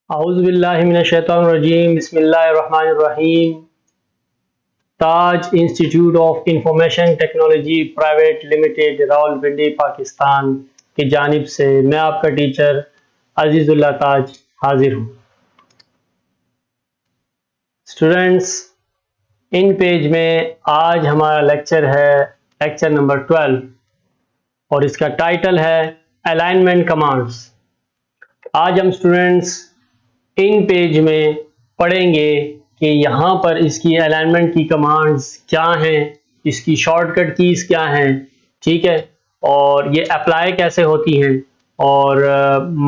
औज़ुबिल्लाहिमिनश्शैतानिर्रजीम बिस्मिल्लाहिर्रहमानिर्रहीम। Taj institute of information technology private limited Rawalpindi Pakistan की जानिब से मैं आपका टीचर अजीज़ुल्लाह ताज हाजिर हूँ। स्टूडेंट्स, इन पेज में आज हमारा लेक्चर है लेक्चर नंबर 12 और इसका टाइटल है अलाइनमेंट कमांड्स। आज हम स्टूडेंट्स इन पेज में पढ़ेंगे कि यहाँ पर इसकी अलाइनमेंट की कमांड्स क्या हैं, इसकी शॉर्टकट कीज़ क्या हैं, ठीक है, और ये अप्लाई कैसे होती हैं, और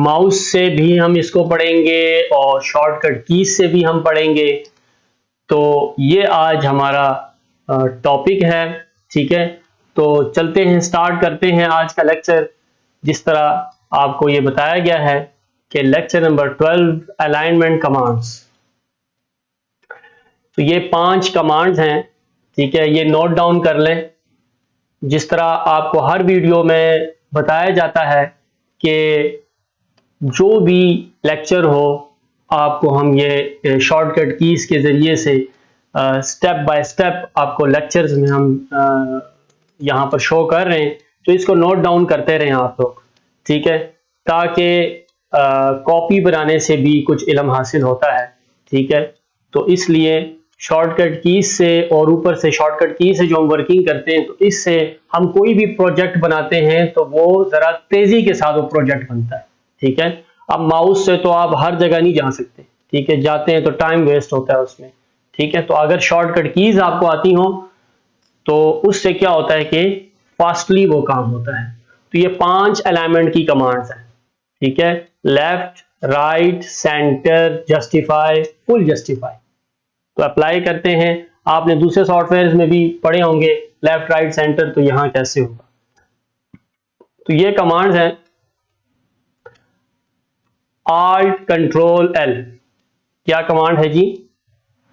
माउस से भी हम इसको पढ़ेंगे और शॉर्टकट कीज़ से भी हम पढ़ेंगे। तो ये आज हमारा टॉपिक है, ठीक है। तो चलते हैं, स्टार्ट करते हैं आज का लेक्चर। जिस तरह आपको ये बताया गया है कि लेक्चर नंबर 12 अलाइनमेंट कमांड्स। तो ये 5 कमांड्स हैं, ठीक है, ये नोट डाउन कर लें। जिस तरह आपको हर वीडियो में बताया जाता है कि जो भी लेक्चर हो आपको हम ये शॉर्टकट कीज के ज़रिए से स्टेप बाय स्टेप आपको लेक्चर्स में हम यहाँ पर शो कर रहे हैं। तो इसको नोट डाउन करते रहें आप लोग, ठीक है, ताकि कॉपी बनाने से भी कुछ इल्म हासिल होता है, ठीक है। तो इसलिए शॉर्टकट कीज से और ऊपर से शॉर्टकट की से जो हम वर्किंग करते हैं, तो इससे हम कोई भी प्रोजेक्ट बनाते हैं तो वो ज़रा तेज़ी के साथ वो प्रोजेक्ट बनता है, ठीक है। अब माउस से तो आप हर जगह नहीं जा सकते, ठीक है, जाते हैं तो टाइम वेस्ट होता है उसमें, ठीक है। तो अगर शॉर्टकट कीज आपको आती हो तो उससे क्या होता है कि फास्टली वो काम होता है। तो ये 5 अलाइनमेंट की कमांड्स हैं, ठीक है, left, right, centre, justify, full justify. तो अप्लाई करते हैं। आपने दूसरे सॉफ्टवेयर में भी पढ़े होंगे लेफ्ट, राइट, सेंटर, तो यहां कैसे होगा। तो ये कमांड्स हैं Alt Control L। क्या कमांड है जी?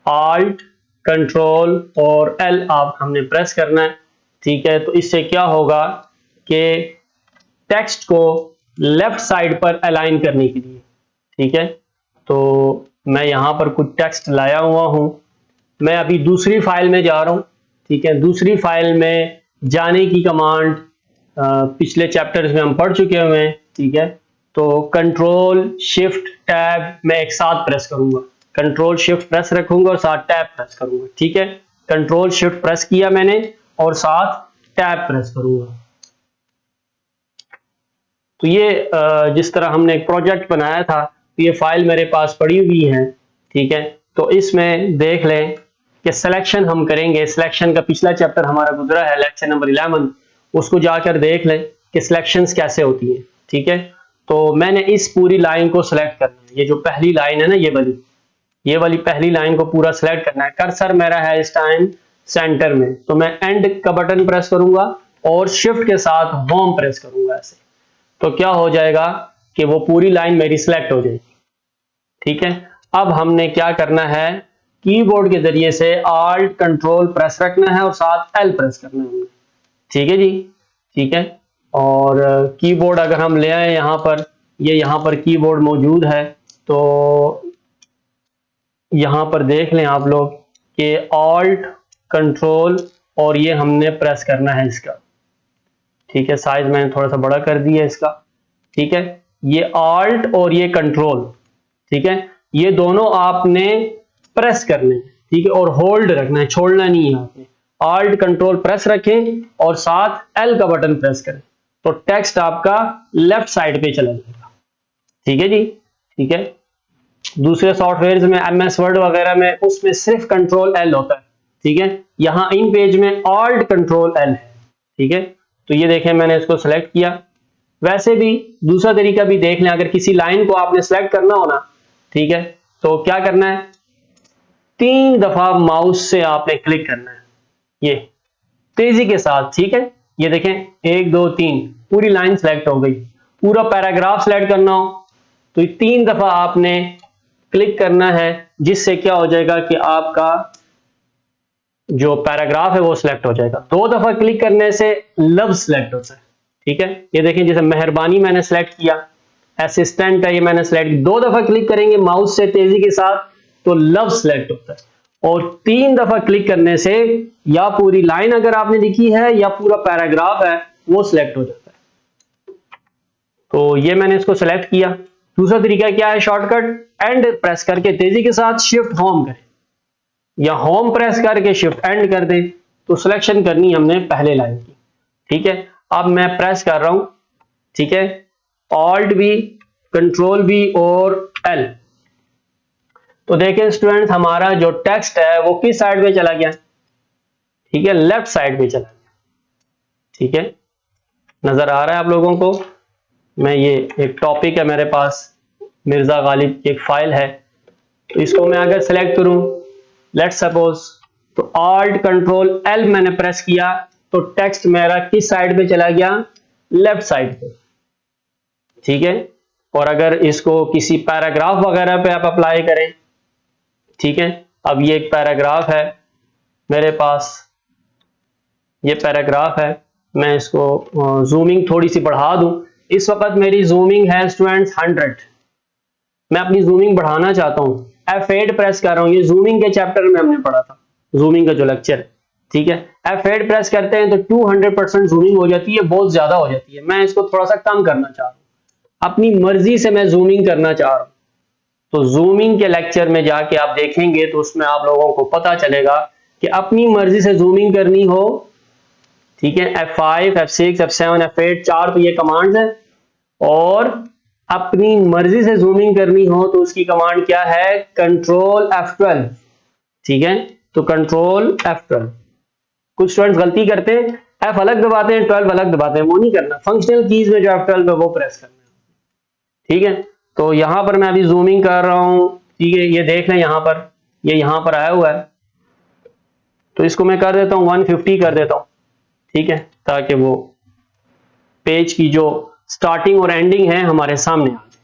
Alt Control और L आप हमने प्रेस करना है, ठीक है। तो इससे क्या होगा कि टेक्स्ट को लेफ्ट साइड पर अलाइन करने के लिए, ठीक है। तो मैं यहां पर कुछ टेक्स्ट लाया हुआ हूं। मैं अभी दूसरी फाइल में जा रहा हूं, ठीक है। दूसरी फाइल में जाने की कमांड पिछले चैप्टर्स में हम पढ़ चुके हुए हैं, ठीक है। तो कंट्रोल शिफ्ट टैब मैं एक साथ प्रेस करूंगा, कंट्रोल शिफ्ट प्रेस रखूंगा और साथ टैब प्रेस करूंगा, ठीक है। कंट्रोल शिफ्ट प्रेस किया मैंने और साथ टैब प्रेस करूंगा। तो ये जिस तरह हमने एक प्रोजेक्ट बनाया था, तो ये फाइल मेरे पास पड़ी हुई है, ठीक है। तो इसमें देख लें कि सिलेक्शन हम करेंगे। सिलेक्शन का पिछला चैप्टर हमारा गुजरा है लेक्चर नंबर 11, उसको जाकर देख लें कि सिलेक्शंस कैसे होती है, ठीक है। तो मैंने इस पूरी लाइन को सिलेक्ट करना है। ये जो पहली लाइन है ना, ये वाली पहली लाइन को पूरा सिलेक्ट करना है। कर्सर मेरा है इस टाइम सेंटर में, तो मैं एंड का बटन प्रेस करूंगा और शिफ्ट के साथ होम प्रेस करूंगा ऐसे। तो क्या हो जाएगा कि वो पूरी लाइन मेरी सिलेक्ट हो जाएगी, ठीक है। अब हमने क्या करना है, कीबोर्ड के जरिए से Alt कंट्रोल प्रेस रखना है और साथ L प्रेस करना है, ठीक है जी, ठीक है। और कीबोर्ड अगर हम ले आए यहाँ पर, ये यहाँ पर कीबोर्ड मौजूद है, तो यहाँ पर देख लें आप लोग कि Alt कंट्रोल और ये हमने प्रेस करना है इसका, ठीक है। साइज मैंने थोड़ा सा बड़ा कर दिया इसका, ठीक है। ये Alt और ये कंट्रोल, ठीक है, ये दोनों आपने प्रेस करने हैं, ठीक है, और होल्ड रखना है, छोड़ना नहीं है आपने। Alt कंट्रोल प्रेस रखें और साथ L का बटन प्रेस करें, तो टेक्स्ट आपका लेफ्ट साइड पे चला जाएगा, ठीक है जी, ठीक है। दूसरे सॉफ्टवेयर में MS वर्ड वगैरह में उसमें सिर्फ कंट्रोल L होता है, ठीक है। यहाँ इन पेज में Alt कंट्रोल L है, ठीक है। तो ये देखें मैंने इसको सेलेक्ट किया। वैसे भी दूसरा तरीका भी देख लें, अगर किसी लाइन को आपने सेलेक्ट करना हो ना, ठीक है, तो क्या करना है, 3 दफा माउस से आपने क्लिक करना है, ये तेजी के साथ, ठीक है। ये देखें 1 2 3 पूरी लाइन सेलेक्ट हो गई। पूरा पैराग्राफ सेलेक्ट करना हो तो ये 3 दफा आपने क्लिक करना है, जिससे क्या हो जाएगा कि आपका जो पैराग्राफ है वो सिलेक्ट हो जाएगा। 2 दफा क्लिक करने से लफ्ज सिलेक्ट होता है, ठीक है। ये देखें जैसे मेहरबानी मैंने सेलेक्ट किया, असिस्टेंट है, ये मैंने सेलेक्ट, 2 दफा क्लिक करेंगे माउस से तेजी के साथ तो लव सेलेक्ट होता है, और 3 दफा क्लिक करने से या पूरी लाइन अगर आपने लिखी है या पूरा पैराग्राफ है वो सिलेक्ट हो जाता है। तो ये मैंने इसको सेलेक्ट किया। दूसरा तरीका क्या है, शॉर्टकट एंड प्रेस करके तेजी के साथ शिफ्ट होम करें, या होम प्रेस करके शिफ्ट एंड कर दें, तो सिलेक्शन करनी हमने पहले लाइन की। ठीक है, अब मैं प्रेस कर रहा हूं, ठीक है, ऑल्ट भी, कंट्रोल भी और एल। तो देखें स्टूडेंट्स, हमारा जो टेक्स्ट है वो किस साइड पे चला गया, ठीक है, लेफ्ट साइड पे चला गया। ठीक है, नजर आ रहा है आप लोगों को। मैं ये एक टॉपिक है मेरे पास, मिर्जा गालिब की एक फाइल है, तो इसको मैं अगर सेलेक्ट करूं, लेट्स सपोज, तो ऑल्ट कंट्रोल एल मैंने प्रेस किया तो टेक्स्ट मेरा किस साइड पे चला गया, लेफ्ट साइड पे। ठीक है, और अगर इसको किसी पैराग्राफ वगैरह पे आप अप्लाई करें, ठीक है, अब ये एक पैराग्राफ है मेरे पास, ये पैराग्राफ है, मैं इसको जूमिंग थोड़ी सी बढ़ा दूं। इस वक्त मेरी जूमिंग है स्टूडेंट्स 100, मैं अपनी जूमिंग बढ़ाना चाहता हूं, F8 प्रेस कर रहा हूं। ये जूमिंग के चैप्टर में हमने पढ़ा था, जूमिंग का जो लेक्चर है। ठीक है, F8 प्रेस करते हैं तो 200% जूमिंग हो जाती है, बहुत ज्यादा हो जाती है। मैं इसको थोड़ा सा कम करना चाह रहा हूं, अपनी मर्जी से मैं जूमिंग करना चाह रहा हूं। तो जूमिंग के लेक्चर में जाके आप देखेंगे तो उसमें आप लोगों को पता चलेगा कि अपनी मर्जी से जूमिंग करनी हो, ठीक है, F5, F6, F7, F8, 4 तो ये कमांड्स हैं, और अपनी मर्जी से जूमिंग करनी हो तो उसकी कमांड क्या है, कंट्रोल F12। ठीक है, तो कंट्रोल F12। कुछ स्टूडेंट्स गलती करते हैं, F अलग दबाते हैं, 12 अलग दबाते हैं, वो नहीं करना। फंक्शनल कीज में जो F12 है वो प्रेस करना है। ठीक है, तो यहां पर मैं अभी जूमिंग कर रहा हूं, ठीक है, ये देख लें यहां पर, ये यहां पर आया हुआ है, तो इसको मैं कर देता हूं 150 कर देता हूं। ठीक है, ताकि वो पेज की जो स्टार्टिंग और एंडिंग है हमारे सामने आ जाए।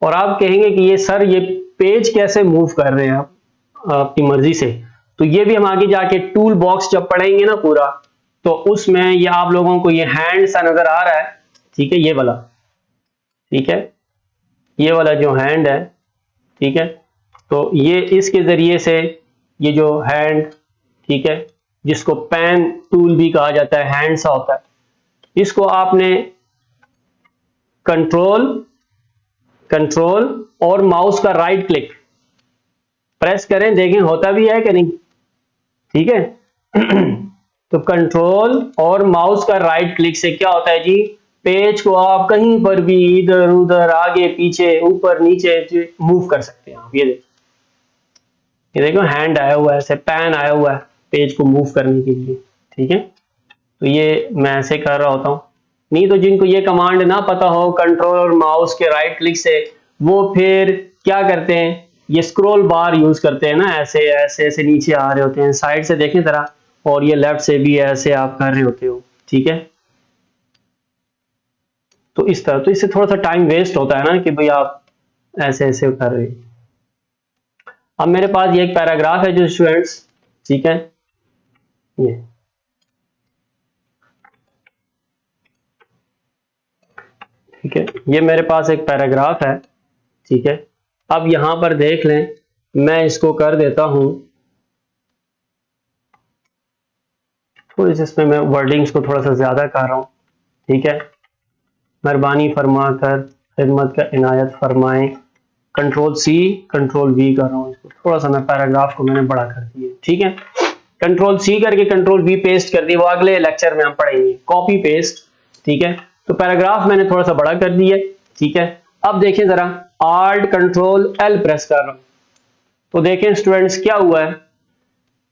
और आप कहेंगे कि ये सर ये पेज कैसे मूव कर रहे हैं आप अपनी मर्जी से, तो ये भी हम आगे जाके टूल बॉक्स जब पढ़ेंगे ना पूरा, तो उसमें ये आप लोगों को ये हैंड सा नजर आ रहा है, ठीक है, ये वाला, ठीक है, ये वाला जो हैंड है, ठीक है, तो ये इसके जरिए से ये जो हैंड, ठीक है, जिसको पेन टूल भी कहा जाता है, हैंड सा होता है, इसको आपने कंट्रोल और माउस का राइट क्लिक प्रेस करें, देखें होता भी है कि नहीं। ठीक है, तो कंट्रोल और माउस का राइट क्लिक से क्या होता है जी, पेज को आप कहीं पर भी इधर उधर आगे पीछे ऊपर नीचे मूव कर सकते हैं आप। ये देखो हैंड आया हुआ है, ऐसे पैन आया हुआ है पेज को मूव करने के लिए। ठीक है, तो ये मैं ऐसे कर रहा होता हूं। नहीं तो जिनको ये कमांड ना पता हो कंट्रोल और माउस के राइट क्लिक से, वो फिर क्या करते हैं, ये स्क्रॉल बार यूज करते हैं ना, ऐसे ऐसे ऐसे नीचे आ रहे होते हैं, साइड से देखें जरा, और ये लेफ्ट से भी ऐसे आप कर रहे होते हो। ठीक है, तो इस तरह, तो इससे थोड़ा सा टाइम वेस्ट होता है ना कि भाई आप ऐसे ऐसे कर रहे हैं। अब मेरे पास ये एक पैराग्राफ है जो स्टूडेंट्स, ठीक है, ये ठीक है, ये मेरे पास एक पैराग्राफ है। ठीक है, अब यहां पर देख लें, मैं इसको कर देता हूं थोड़ी सी, इसमें मैं वर्डिंग्स को थोड़ा सा ज्यादा कर रहा हूं। ठीक है, मेहरबानी फरमाकर खिदमत का इनायत फरमाएं, कंट्रोल C कंट्रोल V कर रहा हूं इसको, थोड़ा सा मैं पैराग्राफ को मैंने बड़ा कर दिया। ठीक है, कंट्रोल C करके कंट्रोल V पेस्ट कर दिया, वो अगले लेक्चर में हम पढ़ेंगे, कॉपी पेस्ट। ठीक है, तो पैराग्राफ मैंने थोड़ा सा बड़ा कर दिया। ठीक है, अब देखें जरा, ऑल्ट कंट्रोल L प्रेस कर रहा हूं, तो देखें स्टूडेंट्स क्या हुआ है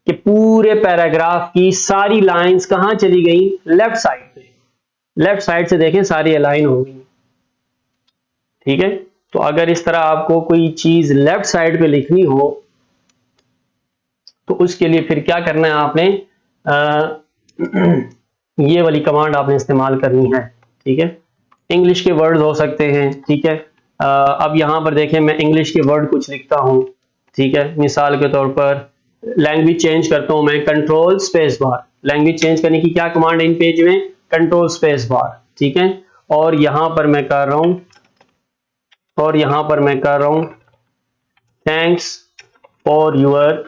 कि पूरे पैराग्राफ की सारी लाइंस कहां चली गई, लेफ्ट साइड पे, लेफ्ट साइड से देखें सारी अलाइन हो गई। ठीक है, तो अगर इस तरह आपको कोई चीज लेफ्ट साइड पे लिखनी हो तो उसके लिए फिर क्या करना है आपने, ये वाली कमांड आपने इस्तेमाल करनी है। ठीक है, इंग्लिश के वर्ड हो सकते हैं। ठीक है, अब यहां पर देखें मैं इंग्लिश के वर्ड कुछ लिखता हूं। ठीक है, मिसाल के तौर पर लैंग्वेज चेंज करता हूं मैं, control space bar, language change करने की क्या कमांड है इन पेज में, कंट्रोल स्पेस बार। ठीक है, और यहां पर मैं कर रहा हूं थैंक्स फॉर योर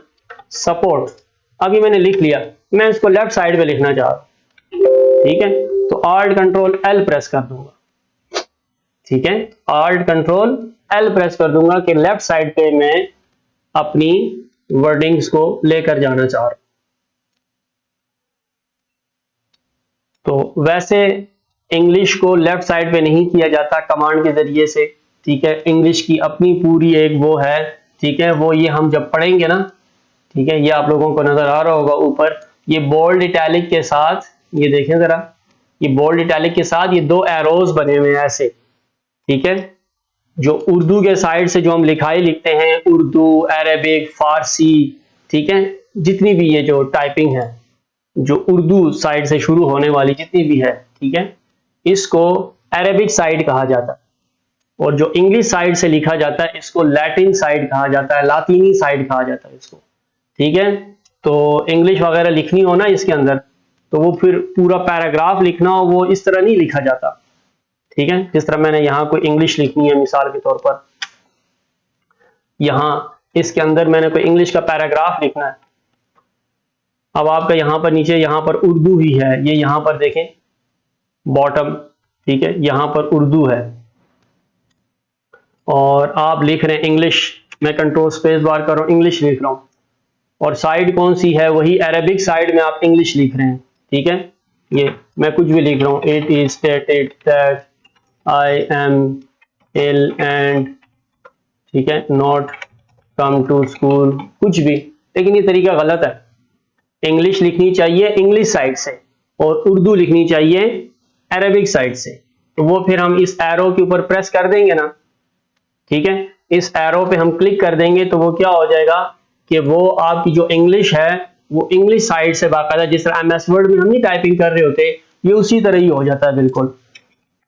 सपोर्ट। अभी मैंने लिख लिया, मैं इसको लेफ्ट साइड पे लिखना चाह रहा हूं, ठीक है। तो Alt Control L प्रेस कर दूंगा, ठीक है, Alt Control L प्रेस कर दूंगा कि लेफ्ट साइड पे मैं अपनी वर्डिंग्स को लेकर जाना चाह रहा हूं। तो वैसे इंग्लिश को लेफ्ट साइड पे नहीं किया जाता कमांड के जरिए से, ठीक है। इंग्लिश की अपनी पूरी एक वो है, ठीक है, वो ये हम जब पढ़ेंगे ना, ठीक है, ये आप लोगों को नजर आ रहा होगा ऊपर, ये बोल्ड इटैलिक के साथ, ये देखें जरा, ये बोल्ड इटैलिक के साथ ये दो एरोज बने हुए हैं ऐसे, ठीक है। जो उर्दू के साइड से जो हम लिखाई लिखते हैं, उर्दू, अरेबिक, फारसी, ठीक है, जितनी भी ये जो टाइपिंग है, जो उर्दू साइड से शुरू होने वाली जितनी भी है, ठीक है, इसको अरेबिक साइड कहा जाता है। और जो इंग्लिश साइड से लिखा जाता है इसको लैटिन साइड कहा जाता है, लातीनी साइड कहा जाता है इसको, ठीक है। तो इंग्लिश वगैरह लिखनी हो ना इसके अंदर, तो वो फिर पूरा पैराग्राफ लिखना हो, वो इस तरह नहीं लिखा जाता, ठीक है। जिस तरह मैंने यहाँ कोई इंग्लिश लिखनी है मिसाल के तौर पर, यहाँ इसके अंदर मैंने कोई इंग्लिश का पैराग्राफ लिखना है, अब आपका यहाँ पर नीचे यहाँ पर उर्दू ही है, ये यहाँ पर देखें बॉटम, ठीक है, यहाँ पर उर्दू है और आप लिख रहे हैं इंग्लिश, मैं कंट्रोल स्पेस बार कर रहा हूँ, इंग्लिश लिख रहा हूँ, और साइड कौन सी है, वही अरेबिक साइड में आप इंग्लिश लिख रहे हैं, ठीक है। ये मैं कुछ भी लिख रहा हूँ, it is stated that I am ill and, ठीक है, नॉट कम टू स्कूल, कुछ भी, लेकिन ये तरीका गलत है। इंग्लिश लिखनी चाहिए इंग्लिश साइड से और उर्दू लिखनी चाहिए अरेबिक साइड से। तो वो फिर हम इस एरो के ऊपर प्रेस कर देंगे ना, ठीक है, इस एरो पे हम क्लिक कर देंगे तो वो क्या हो जाएगा कि वो आपकी जो इंग्लिश है वो इंग्लिश साइड से बाकायदा, जिस तरह MS वर्ड में हम नहीं टाइपिंग कर रहे होते, ये उसी तरह ही हो जाता है बिल्कुल,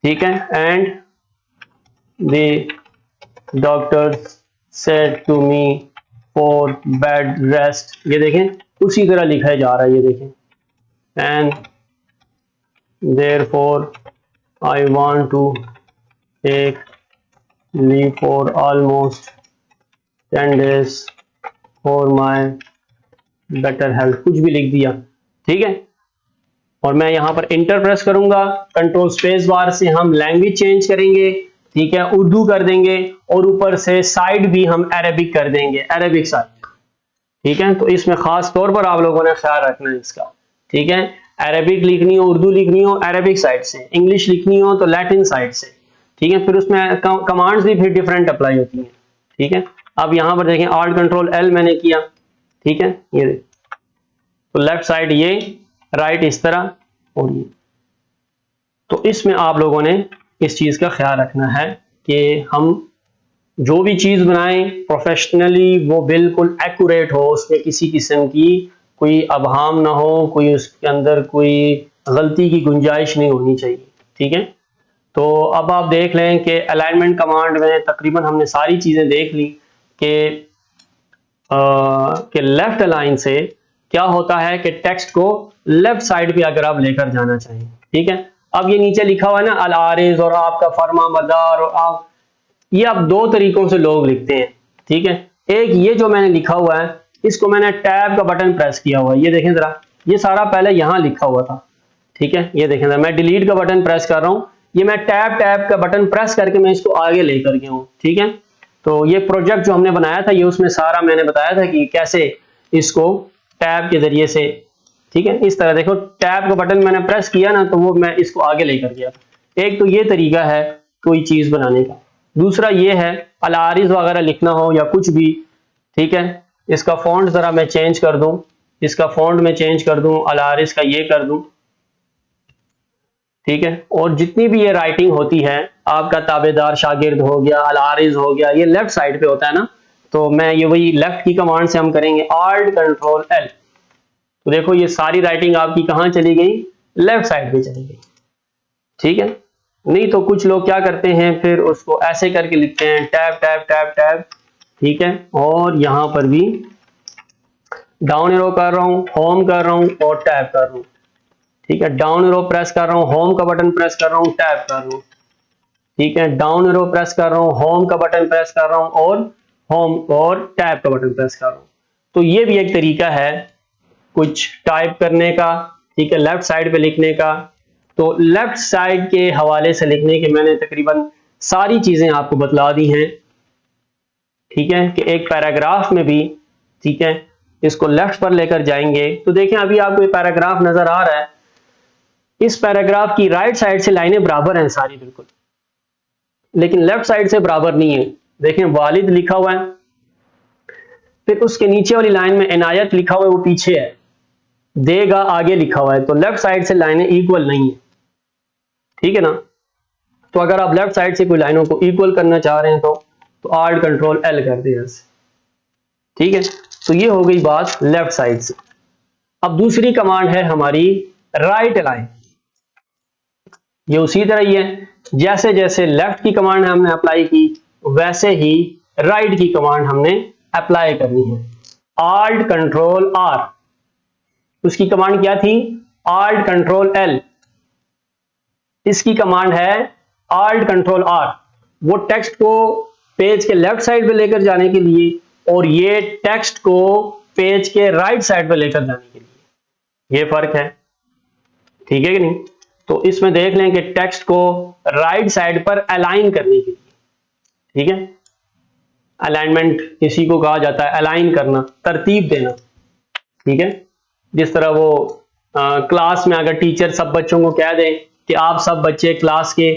ठीक है। And the doctor said to me for bed rest, ये देखें उसी तरह लिखा जा रहा है, ये देखें, and therefore I want to take leave for almost 10 days for my better health, कुछ भी लिख दिया, ठीक है। और मैं यहां पर इंटर प्रेस करूंगा, कंट्रोल स्पेस बार से हम लैंग्वेज चेंज करेंगे, ठीक है, उर्दू कर देंगे और ऊपर से साइड भी हम अरेबिक कर देंगे, अरेबिक साइड, ठीक है। तो इसमें खास तौर पर आप लोगों ने ख्याल रखना है इसका, ठीक है। अरेबिक लिखनी हो, उर्दू लिखनी हो अरेबिक साइड से, इंग्लिश लिखनी हो तो लैटिन साइड से, ठीक है। फिर उसमें कमांड्स भी फिर डिफरेंट अप्लाई होती हैं, ठीक है। अब यहां पर देखें Alt Control L मैंने किया, ठीक है, ये तो लेफ्ट साइड ये, राइट इस तरह, और ये, तो इसमें आप लोगों ने इस चीज का ख्याल रखना है कि हम जो भी चीज बनाएं प्रोफेशनली वो बिल्कुल एक्यूरेट हो, उसमें किसी किस्म की कोई अबहाम ना हो, कोई उसके अंदर कोई गलती की गुंजाइश नहीं होनी चाहिए, ठीक है। तो अब आप देख लें कि अलाइनमेंट कमांड में तकरीबन हमने सारी चीजें देख ली कि लेफ्ट अलाइन से क्या होता है कि टेक्स्ट को लेफ्ट साइड पे अगर आप लेकर जाना चाहिए, ठीक है। अब ये नीचे लिखा हुआ है ना अल आरिज और आपका फरमा मदार, और आप ये आप दो तरीकों से लोग लिखते हैं, ठीक है। एक ये जो मैंने लिखा हुआ है, इसको मैंने टैब का बटन प्रेस किया हुआ है, ये देखें जरा, ये सारा पहले यहां लिखा हुआ था, ठीक है, ये देखें जरा, मैं डिलीट का बटन प्रेस कर रहा हूं, ये मैं टैब का बटन प्रेस करके मैं इसको आगे लेकर गया हूं, ठीक है। तो ये प्रोजेक्ट जो हमने बनाया था, ये उसमें सारा मैंने बताया था कि कैसे इसको टैब के जरिए से, ठीक है, इस तरह देखो टैब का बटन मैंने प्रेस किया ना तो वो मैं इसको आगे लेकर गया। एक तो ये तरीका है कोई चीज बनाने का, दूसरा ये है अलारिज वगैरह लिखना हो या कुछ भी, ठीक है, इसका फॉन्ट जरा मैं चेंज कर दूं, इसका फॉन्ट मैं चेंज कर दूं, अलारिज का ये कर दूं, ठीक है। और जितनी भी ये राइटिंग होती है, आपका ताबेदार शागिर्द हो गया, अलारिज हो गया, ये लेफ्ट साइड पे होता है ना, तो मैं ये वही लेफ्ट की कमांड से हम करेंगे Alt Control L, तो देखो ये सारी राइटिंग आपकी कहां चली गई, लेफ्ट साइड पे चली गई, ठीक है। नहीं तो कुछ लोग क्या करते हैं फिर उसको ऐसे करके लिखते हैं टैब टैब टैब टैब, ठीक है, और यहां पर भी डाउन एरो कर रहा हूं, होम कर रहा हूं और टैब कर रहा हूं, ठीक है, डाउन एरो प्रेस कर रहा हूँ, होम का बटन प्रेस कर रहा हूँ, टैप कर रहा हूँ। ठीक है, डाउन एरो प्रेस कर रहा हूँ, होम का बटन प्रेस कर रहा हूँ और होम और टैब का बटन प्रेस कर रहा हूँ। तो ये भी एक तरीका है कुछ टाइप करने का। ठीक है, लेफ्ट साइड पे लिखने का। तो लेफ्ट साइड के हवाले से लिखने के मैंने तकरीबन सारी चीजें आपको बतला दी हैं। ठीक है, कि एक पैराग्राफ में भी, ठीक है, इसको लेफ्ट पर लेकर जाएंगे तो देखें अभी आपको ये पैराग्राफ नजर आ रहा है। इस पैराग्राफ की राइट साइड से लाइनें बराबर हैं सारी बिल्कुल, लेकिन लेफ्ट साइड से बराबर नहीं है। देखें वालिद लिखा हुआ है, फिर उसके नीचे वाली लाइन में इनायत लिखा हुआ है, वो पीछे है, देगा आगे लिखा हुआ है। तो लेफ्ट साइड से लाइनें इक्वल नहीं है। ठीक है ना। तो अगर आप लेफ्ट साइड से कोई लाइनों को इक्वल करना चाह रहे हैं तो आल्ट कंट्रोल एल कर दें ऐसे। ठीक है, तो ये हो गई बात लेफ्ट साइड से। अब दूसरी कमांड है हमारी राइट अलाइन। ये उसी तरह ही है, जैसे जैसे लेफ्ट की कमांड हमने अप्लाई की वैसे ही राइट की कमांड हमने अप्लाई करनी है। आल्ट कंट्रोल आर, उसकी कमांड क्या थी? Alt control L. इसकी कमांड है आल्ट कंट्रोल आर। वो टेक्स्ट को पेज के लेफ्ट साइड पे लेकर जाने के लिए और ये टेक्स्ट को पेज के राइट साइड पे लेकर जाने के लिए, ये फर्क है। ठीक है कि नहीं? तो इसमें देख लें कि टेक्स्ट को राइट साइड पर अलाइन करने के लिए, ठीक है, अलाइनमेंट इसी को कहा जाता है, अलाइन करना, तरतीब देना। ठीक है, जिस तरह वो क्लास में अगर टीचर सब बच्चों को कह दे कि आप सब बच्चे क्लास के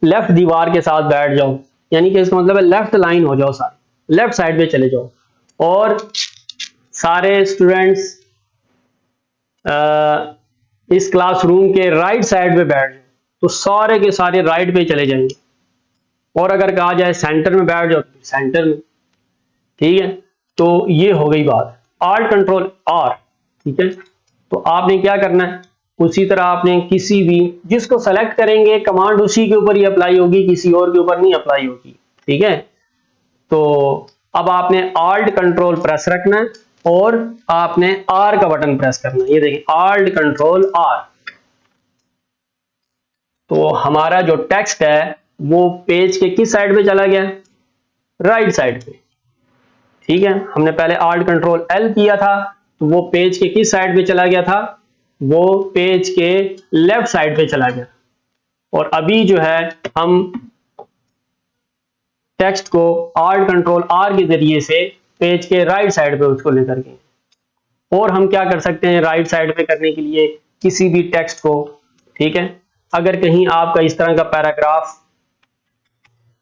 लेफ्ट दीवार के साथ बैठ जाओ, यानी कि इसका मतलब है लेफ्ट लाइन हो जाओ, सारे लेफ्ट साइड पे चले जाओ और सारे स्टूडेंट्स इस क्लासरूम के राइट साइड पे बैठ जाओ, तो सारे के सारे राइट पे चले जाएंगे। और अगर कहा जाए सेंटर में बैठ जाओ तो सेंटर में। ठीक है, तो ये हो गई बात आल्ट कंट्रोल आर। ठीक है, तो आपने क्या करना है, उसी तरह आपने किसी भी जिसको सेलेक्ट करेंगे कमांड उसी के ऊपर ही अप्लाई होगी, किसी और के ऊपर नहीं अप्लाई होगी। ठीक है, तो अब आपने आल्ट कंट्रोल प्रेस रखना है और आपने आर का बटन प्रेस करना है। ये देखिए आल्ट कंट्रोल आर। तो हमारा जो टेक्स्ट है वो पेज के किस साइड पे चला गया? राइट साइड पे। ठीक है, हमने पहले आल्ट कंट्रोल एल किया था तो वो पेज के किस साइड पे चला गया था? वो पेज के लेफ्ट साइड पे चला गया। और अभी जो है हम टेक्स्ट को आल्ट कंट्रोल आर के जरिए से पेज के राइट साइड पे उसको लेकर गए। और हम क्या कर सकते हैं राइट साइड पे करने के लिए किसी भी टेक्स्ट को? ठीक है, अगर कहीं आपका इस तरह का पैराग्राफ,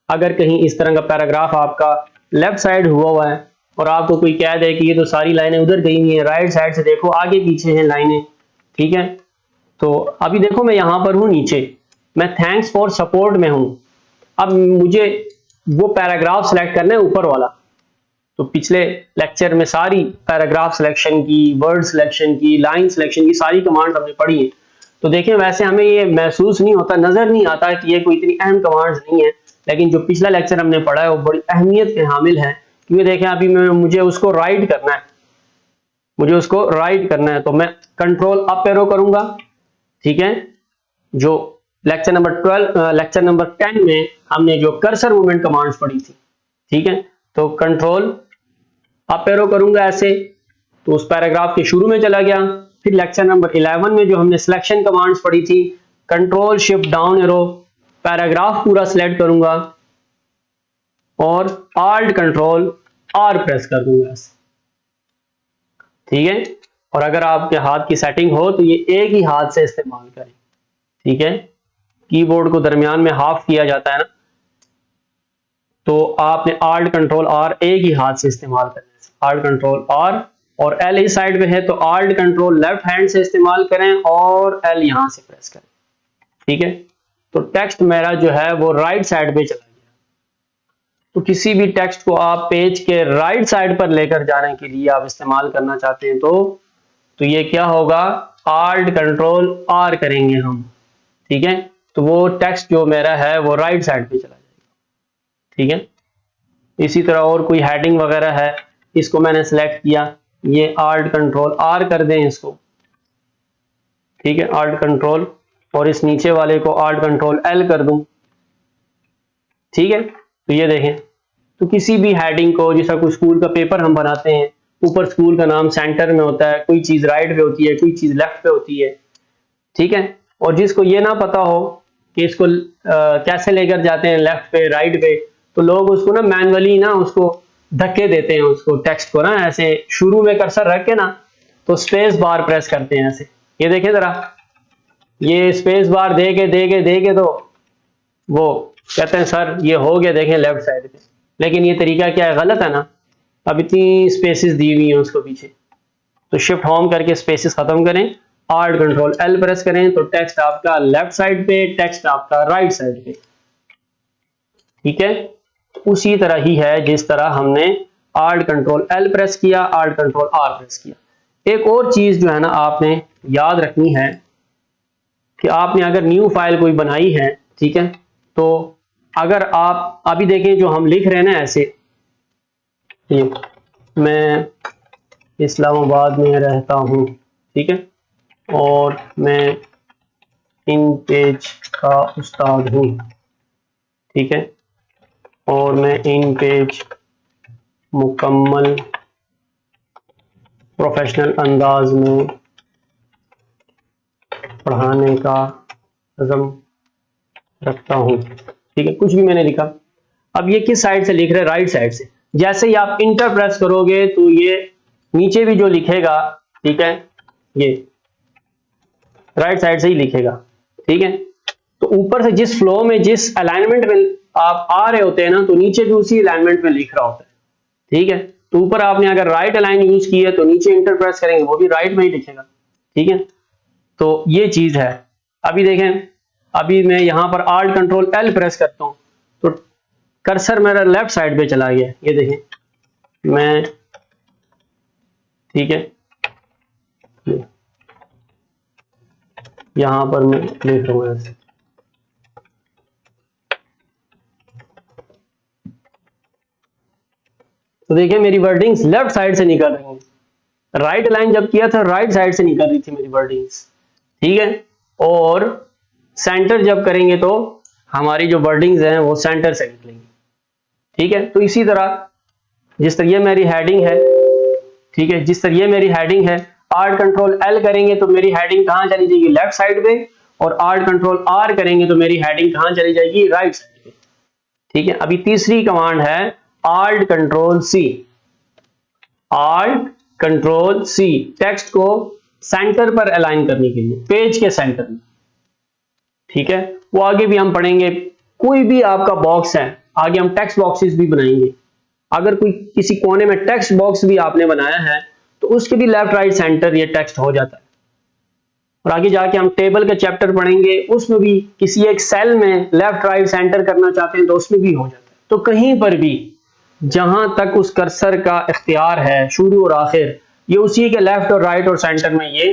अगर कहीं इस तरह का पैराग्राफ आपका लेफ्ट साइड हुआ है और आपको कोई कह दे कि ये तो सारी लाइनें उधर गई हुई हैं, राइट साइड से देखो आगे पीछे हैं लाइनें। ठीक है, तो अभी देखो मैं यहां पर हूं नीचे, मैं थैंक्स फॉर सपोर्ट में हूं। अब मुझे वो पैराग्राफ सेलेक्ट करना है ऊपर वाला। तो पिछले लेक्चर में सारी पैराग्राफ सिलेक्शन की, वर्ड सिलेक्शन की, लाइन सिलेक्शन की सारी कमांड हमने पढ़ी है। तो देखें वैसे हमें ये महसूस नहीं होता, नजर नहीं आता कि ये कोई इतनी अहम कमांड्स नहीं है, लेकिन जो पिछला लेक्चर हमने पढ़ा है वो बड़ी अहमियत के हामिल है। क्योंकि देखें अभी मुझे उसको राइट करना है, मुझे उसको राइट करना है तो मैं कंट्रोल अप एरो करूंगा। ठीक है, जो लेक्चर नंबर 10 में हमने जो कर्सर मूवमेंट कमांड्स पढ़ी थी। ठीक है, तो कंट्रोल अप एरो करूंगा ऐसे, तो उस पैराग्राफ के शुरू में चला गया। फिर लेक्चर नंबर 11 में जो हमने सिलेक्शन कमांड्स पढ़ी थी, control shift down arrow, paragraph पूरा सिलेक्ट करूंगा और आल्ट कंट्रोल आर प्रेस कर दूंगा ऐसे। ठीक है, और अगर आपके हाथ की सेटिंग हो तो ये एक ही हाथ से इस्तेमाल करें। ठीक है, कीबोर्ड को दरमियान में हाफ किया जाता है ना, तो आपने आल्ट कंट्रोल आर एक ही हाथ से इस्तेमाल करना है। आल्ट कंट्रोल आर और एल इस साइड पे है तो आल्ट कंट्रोल लेफ्ट हैंड से इस्तेमाल करें और एल यहां से प्रेस करें। ठीक है, तो टेक्स्ट मेरा जो है वो राइट साइड पे चला गया। तो किसी भी टेक्स्ट को आप पेज के राइट साइड पर लेकर जाने के लिए आप इस्तेमाल करना चाहते हैं तो ये क्या होगा? आल्ट कंट्रोल आर करेंगे हम। ठीक है, तो वो टेक्स्ट जो मेरा है वो राइट साइड पे चला जाएगा। ठीक है, इसी तरह और कोई हेडिंग वगैरह है, इसको मैंने सेलेक्ट किया, ये आल्ट कंट्रोल आर कर दें इसको। ठीक है, Alt Control, और इस नीचे वाले को Alt Control L कर दूं, ठीक है। तो ये देखें, तो किसी भी हेडिंग को, जैसा कोई स्कूल का पेपर हम बनाते हैं, ऊपर स्कूल का नाम सेंटर में होता है, कोई चीज राइट पे होती है, कोई चीज लेफ्ट पे होती है, ठीक है। और जिसको ये ना पता हो कि इसको कैसे लेकर जाते हैं लेफ्ट पे राइट पे, तो लोग उसको ना मैनुअली ना उसको धक्के देते हैं, उसको टेक्स्ट को ना ऐसे शुरू में कर्सर रख के ना तो स्पेस बार प्रेस करते हैं ऐसे। ये देखें जरा, ये स्पेस बार दे के तो वो कहते हैं सर ये हो गया, देखें लेफ्ट साइड पे, लेकिन ये तरीका क्या है, गलत है ना। अब इतनी स्पेसेस दी हुई हैं उसको पीछे, तो शिफ्ट होम करके स्पेसेस खत्म करें, Alt Control L प्रेस करें, तो टेक्स्ट आपका लेफ्ट साइड पे, टेक्स्ट आपका राइट साइड पे, ठीक है। उसी तरह ही है जिस तरह हमने Alt Control L प्रेस किया, Alt Control R प्रेस किया। एक और चीज जो है ना आपने याद रखनी है कि आपने अगर न्यू फाइल कोई बनाई है, ठीक है, तो अगर आप अभी देखें जो हम लिख रहे हैं ना ऐसे, ये मैं इस्लामाबाद में रहता हूँ, ठीक है, और मैं इन पेज का उस्ताद हूँ, ठीक है, और मैं इन पेज मुकम्मल प्रोफेशनल अंदाज में पढ़ाने का अज़म रखता हूँ, ठीक है, कुछ भी मैंने लिखा। अब ये किस साइड से लिख रहे हैं, राइट साइड से। जैसे ही आप इंटर प्रेस करोगे तो ये नीचे भी जो लिखेगा, ठीक है, ये राइट साइड से ही लिखेगा, ठीक है। तो ऊपर से जिस फ्लो में, जिस अलाइनमेंट में आप आ रहे होते हैं ना, तो नीचे भी उसी अलाइनमेंट में लिख रहा होता है, ठीक है। तो ऊपर आपने अगर राइट अलाइन यूज की है तो नीचे इंटर प्रेस करेंगे वो भी राइट में ही लिखेगा, ठीक है। तो ये चीज है। अभी देखें, अभी मैं यहां पर Alt Control L प्रेस करता हूं तो कर्सर मेरा लेफ्ट साइड पे चला गया, ये देखें मैं, ठीक है, यहां पर मैं लिख रहा हूं ऐसे, तो देखिए मेरी वर्डिंग्स लेफ्ट साइड से निकल रही हैं। राइट लाइन जब किया था राइट साइड से निकल रही थी मेरी वर्डिंग्स, ठीक है। और सेंटर जब करेंगे तो हमारी जो वर्डिंग्स हैं वो सेंटर से निकलेंगी, ठीक है। तो इसी तरह जिस तरह ये मेरी हेडिंग है, ठीक है, जिस तरह ये मेरी हेडिंग है, Alt Control L करेंगे तो मेरी हेडिंग कहां चली जाएगी, लेफ्ट साइड पे, और Alt Control R करेंगे तो मेरी हेडिंग कहां चली जाएगी, राइट साइड पे, ठीक है। अभी तीसरी कमांड है Alt Control C। Alt Control C text को सेंटर पर अलाइन करने के लिए, पेज के सेंटर में, ठीक है। वो आगे भी हम पढ़ेंगे। कोई भी आपका बॉक्स है, आगे हम टेक्स्ट बॉक्सेस भी बनाएंगे। अगर कोई किसी कोने में टेक्स्ट बॉक्स भी आपने बनाया है तो उसके भी लेफ्ट राइट सेंटर ये टेक्स्ट हो जाता है। और आगे जाके हम टेबल के चैप्टर पढ़ेंगे, उसमें भी किसी एक सेल में लेफ्ट राइट सेंटर करना चाहते हैं तो उसमें भी हो जाता है। तो कहीं पर भी जहां तक उस कर्सर का इख्तियार है, शुरू और आखिर, ये उसी के लेफ्ट और राइट और सेंटर में ये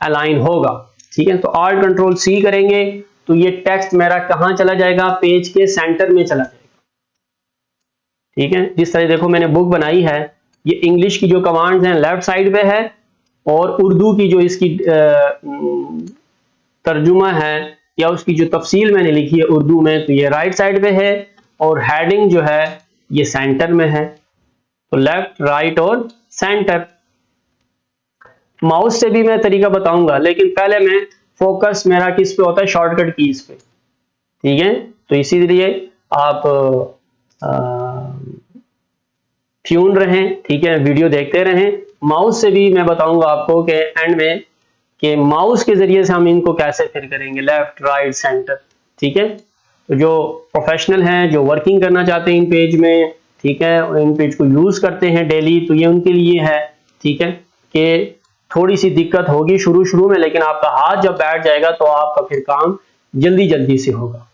अलाइन होगा, ठीक है। तो Alt Control C करेंगे तो ये टेक्स्ट मेरा कहां चला जाएगा, पेज के सेंटर में चला जाएगा, ठीक है। जिस तरह देखो मैंने बुक बनाई है, ये इंग्लिश की जो कमांड्स हैं लेफ्ट साइड पे है, और उर्दू की जो इसकी तर्जुमा है या उसकी जो तफसील मैंने लिखी है उर्दू में, तो ये राइट साइड पे है, और हेडिंग जो है ये सेंटर में है। तो लेफ्ट राइट और सेंटर। माउस से भी मैं तरीका बताऊंगा, लेकिन पहले मैं फोकस मेरा किस पे होता है, शॉर्टकट कीज पे, ठीक है। तो इसीलिए आप ट्यून रहें, ठीक है, वीडियो देखते रहें। माउस से भी मैं बताऊंगा आपको कि एंड में कि माउस के जरिए से हम इनको कैसे फिर करेंगे, लेफ्ट राइट सेंटर, ठीक है। तो जो प्रोफेशनल हैं, जो वर्किंग करना चाहते हैं इन पेज में, ठीक है, और इन पेज को यूज करते हैं डेली, तो ये उनके लिए है, ठीक है, कि थोड़ी सी दिक्कत होगी शुरू में, लेकिन आपका हाथ जब बैठ जाएगा तो आपका फिर काम जल्दी से होगा,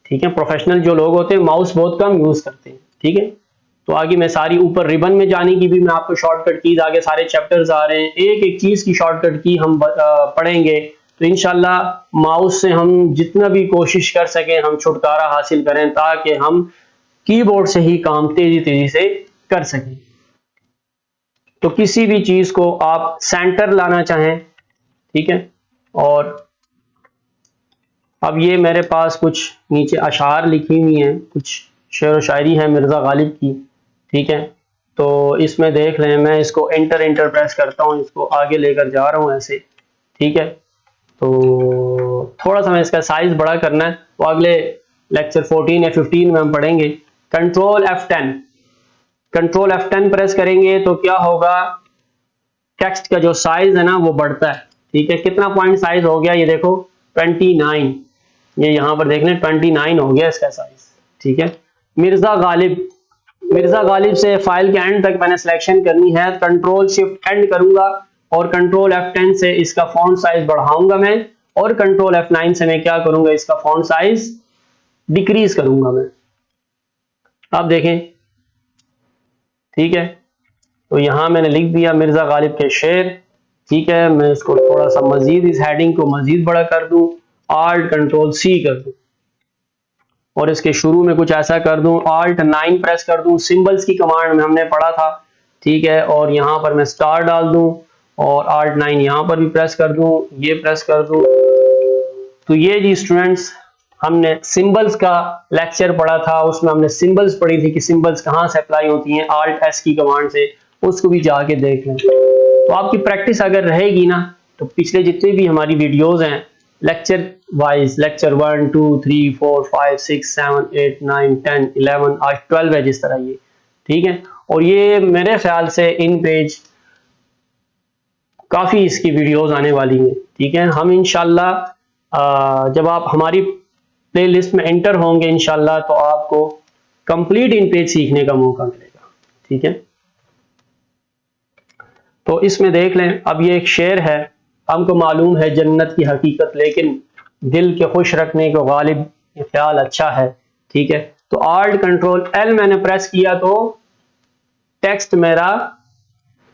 ठीक है। प्रोफेशनल जो लोग होते हैं माउस बहुत कम यूज करते हैं, ठीक है। तो आगे मैं सारी ऊपर रिबन में जाने की भी मैं आपको शॉर्टकट कीज, आगे सारे चैप्टर्स आ रहे हैं, एक एक चीज की शॉर्टकट की हम पढ़ेंगे। तो इंशाल्लाह माउस से हम जितना भी कोशिश कर सकें हम छुटकारा हासिल करें, ताकि हम कीबोर्ड से ही काम तेजी से कर सकें। तो किसी भी चीज को आप सेंटर लाना चाहें, ठीक है, और अब ये मेरे पास कुछ नीचे अशार लिखी हुई हैं, कुछ शेर व शायरी है मिर्ज़ा गालिब की, ठीक है। तो इसमें देख लें, मैं इसको एंटर प्रेस करता हूँ, इसको आगे लेकर जा रहा हूँ ऐसे, ठीक है। तो थोड़ा सा मैं इसका साइज बड़ा करना है, वो अगले लेक्चर 14 या 15 में हम पढ़ेंगे। कंट्रोल F10 प्रेस करेंगे तो क्या होगा, टेक्स्ट का जो साइज है ना वो बढ़ता है, ठीक है। कितना पॉइंट साइज हो गया, ये देखो 29, ये यहाँ पर देख लें 29 हो गया इसका साइज, ठीक है। मिर्जा गालिब से फाइल के एंड तक मैंने सिलेक्शन करनी है, कंट्रोल शिफ्ट एंड करूंगा और कंट्रोल F10 से इसका फॉन्ट साइज बढ़ाऊंगा मैं, और कंट्रोल F9 से मैं क्या करूंगा, इसका फॉन्ट साइज डिक्रीज करूंगा मैं। आप देखें, ठीक है। तो यहां मैंने लिख दिया मिर्जा गालिब के शेर, ठीक है। मैं इसको थोड़ा सा मजीद, इस हेडिंग को मजीद बड़ा कर दूं, Alt Control C कर दूं, और इसके शुरू में कुछ ऐसा कर दूं, Alt 9 प्रेस कर दूं, सिंबल्स की कमांड में हमने पढ़ा था, ठीक है। और यहां पर मैं स्टार डाल दूं और Alt 9 यहां पर भी प्रेस कर दूं, ये प्रेस कर दूं। तो ये जी स्टूडेंट्स, हमने सिंबल्स का लेक्चर पढ़ा था, उसमें हमने सिंबल्स पढ़ी थी कि सिंबल्स कहां से अप्लाई होती हैं, Alt S की कमांड से, उसको भी जाके देख लें। तो आपकी प्रैक्टिस अगर रहेगी ना, तो पिछले जितने भी हमारी वीडियोस हैं लेक्चर वाइज, लेक्चर 1 2 3 4 5 6 7 8 9 10 11, आज 12 है जिस तरह ये, ठीक है। और ये मेरे ख्याल से इन पेज काफ़ी इसकी वीडियोस आने वाली हैं, ठीक है। हम इंशाल्लाह जब आप हमारी प्लेलिस्ट में एंटर होंगे इंशाल्लाह, तो आपको कंप्लीट इन पेज सीखने का मौका मिलेगा, ठीक है। तो इसमें देख लें, अब ये एक शेर है, हमको मालूम है जन्नत की हकीकत, लेकिन दिल के खुश रखने को गालिब ख्याल अच्छा है, ठीक है। तो Alt Control L मैंने प्रेस किया तो टेक्स्ट मेरा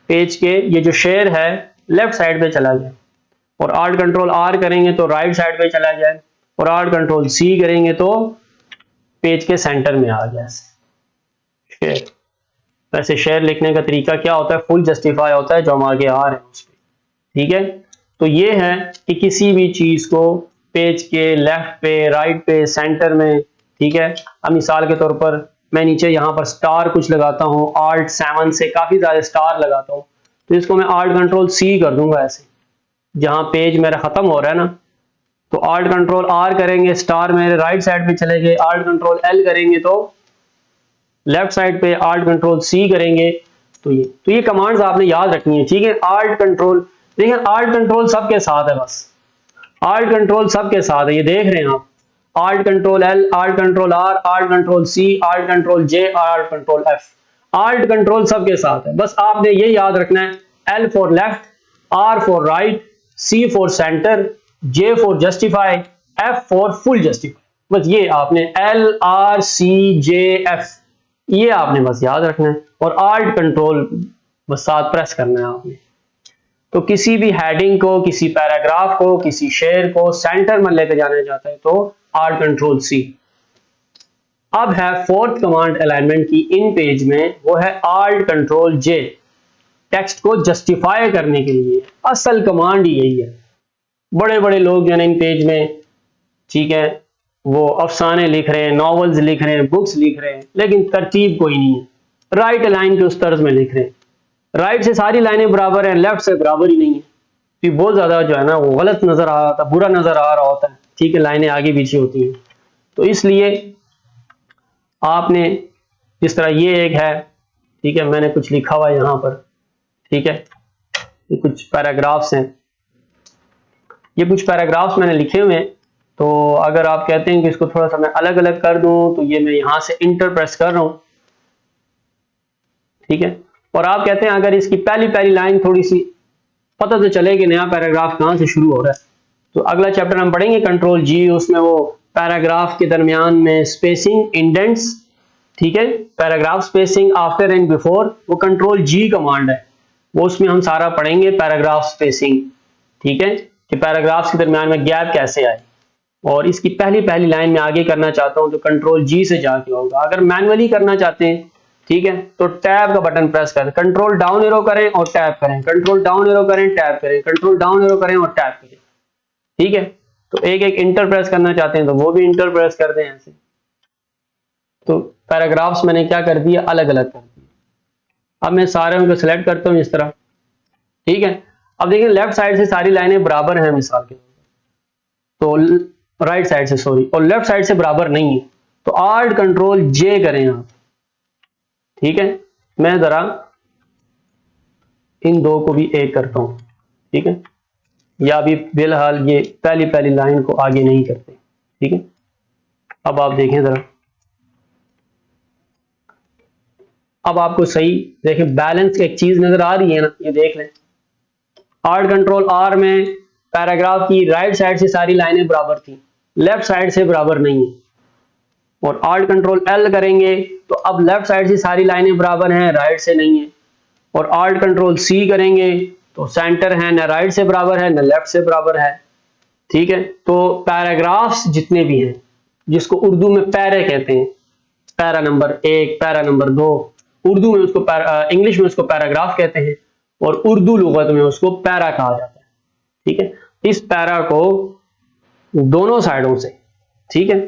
पेज के ये जो शेर है लेफ्ट साइड पे चला जाए, और Alt Control R करेंगे तो राइट साइड पे चला जाए, और Alt Control C करेंगे तो पेज के सेंटर में आ गया शेर। वैसे शेर लिखने का तरीका क्या होता है, फुल जस्टिफाई होता है, जो हम आगे आ रहे हैं उस पर, ठीक है। तो ये है कि किसी भी चीज को पेज के लेफ्ट पे, राइट पे, सेंटर में, ठीक है। अब मिसाल के तौर पर मैं नीचे यहाँ पर स्टार कुछ लगाता हूँ, Alt 7 से काफी सारे स्टार लगाता हूँ, तो इसको मैं Alt Control C कर दूंगा ऐसे, जहां पेज मेरा खत्म हो रहा है ना, तो Alt Control R करेंगे, स्टार मेरे राइट साइड पे चले गए, Alt Control L करेंगे तो लेफ्ट साइड पे, Alt Control C करेंगे तो ये कमांड्स आपने याद रखनी है, ठीक है। Alt Control, देखिए Alt Control सबके साथ है, बस Alt Control सबके साथ है, ये देख रहे हैं आप, Alt Control L, Alt Control R, Alt Control C, Alt Control J, Alt Control F, Alt Control सबके साथ है। बस आपने ये याद रखना है, L for left, R for right, C for center, J for justify, F for full justify। बस ये आपने L R C J F ये आपने बस याद रखना है, और Alt Control बस साथ प्रेस करना है आपने। तो किसी भी हेडिंग को, किसी पैराग्राफ को, किसी शेर को सेंटर में लेकर जाना चाहते हैं तो Alt Control C। अब है फोर्थ कमांड अलाइनमेंट की इन पेज में, वो है Alt Control J, टेक्स्ट को जस्टिफाई करने के लिए। असल कमांड ही यही है। बड़े बड़े लोग जो है इन पेज में, ठीक है, वो अफसाने लिख रहे हैं, नॉवेल्स लिख रहे हैं, बुक्स लिख रहे हैं, लेकिन तरतीब कोई नहीं है, राइट लाइन के उस तर्ज में लिख रहे हैं, राइट से सारी लाइनें बराबर हैं, लेफ्ट से बराबर ही नहीं है, तो बहुत ज्यादा जो है ना वो गलत नजर आ रहा था, बुरा नजर आ रहा होता है, ठीक है, लाइनें आगे पीछे होती हैं। तो इसलिए आपने जिस तरह ये एक है, ठीक है, मैंने कुछ लिखा हुआ है यहाँ पर, ठीक है, ये कुछ पैराग्राफ्स हैं, ये कुछ पैराग्राफ्स मैंने लिखे हुए हैं। तो अगर आप कहते हैं कि इसको थोड़ा सा मैं अलग अलग कर दूं, तो ये मैं यहां से इंटर प्रेस कर रहा हूं, ठीक है। और आप कहते हैं अगर इसकी पहली पहली लाइन थोड़ी सी पता तो चले कि नया पैराग्राफ कहां से शुरू हो रहा है, तो अगला चैप्टर हम पढ़ेंगे कंट्रोल G, उसमें वो पैराग्राफ के दरमियान में स्पेसिंग, इंडेंट्स, ठीक है, paragraph spacing, after and before, वो कंट्रोल G कमांड है, वो उसमें हम सारा पढ़ेंगे पैराग्राफ स्पेसिंग, ठीक है, कि पैराग्राफ्स के दरमियान में गैप कैसे आए। और इसकी पहली पहली लाइन में आगे करना चाहता हूं तो कंट्रोल G से जाके होगा। अगर मैनुअली करना चाहते हैं, ठीक है, तो टैब का बटन प्रेस करें, कंट्रोल डाउन एरो करें और टैब करें, कंट्रोल डाउन एरो करें, टैब करें, कंट्रोल डाउन एरो करें और टैब करें। ठीक है, तो एक एक इंटर प्रेस करना चाहते हैं तो वो भी इंटर प्रेस कर दें ऐसे। तो पैराग्राफ्स मैंने क्या कर दिया, अलग अलग कर दिया। अब मैं सारे उनको सिलेक्ट करता हूँ इस तरह, ठीक है। अब देखिए लेफ्ट साइड से सारी लाइनें बराबर हैं मिसाल के, तो राइट साइड से सॉरी, और लेफ्ट साइड से बराबर नहीं है, तो आल्ट कंट्रोल जे करें आप, ठीक है। मैं जरा इन दो को भी एक करता हूं, ठीक है, या अभी फिलहाल ये पहली पहली लाइन को आगे नहीं करते, ठीक है। अब आप देखें जरा, अब आपको सही देखें बैलेंस की एक चीज नजर आ रही है ना, ये देख लें। आल्ट कंट्रोल आर में पैराग्राफ की राइट साइड से सारी लाइनें बराबर थी, लेफ्ट साइड से बराबर नहीं है। और आल्ट कंट्रोल एल करेंगे तो अब लेफ्ट साइड से सारी लाइनें बराबर हैं, राइट से नहीं है। और आल्ट कंट्रोल सी करेंगे तो सेंटर है, न राइट से बराबर है न लेफ्ट से बराबर है, ठीक है। तो पैराग्राफ्स जितने भी हैं, जिसको उर्दू में पैरे कहते हैं, para number 1, para number 2, Urdu में उसको इंग्लिश में उसको पैराग्राफ कहते हैं, और उर्दू लुगत में उसको पैरा कहा जाता है, ठीक है। इस पैरा को दोनों साइडों से, ठीक है,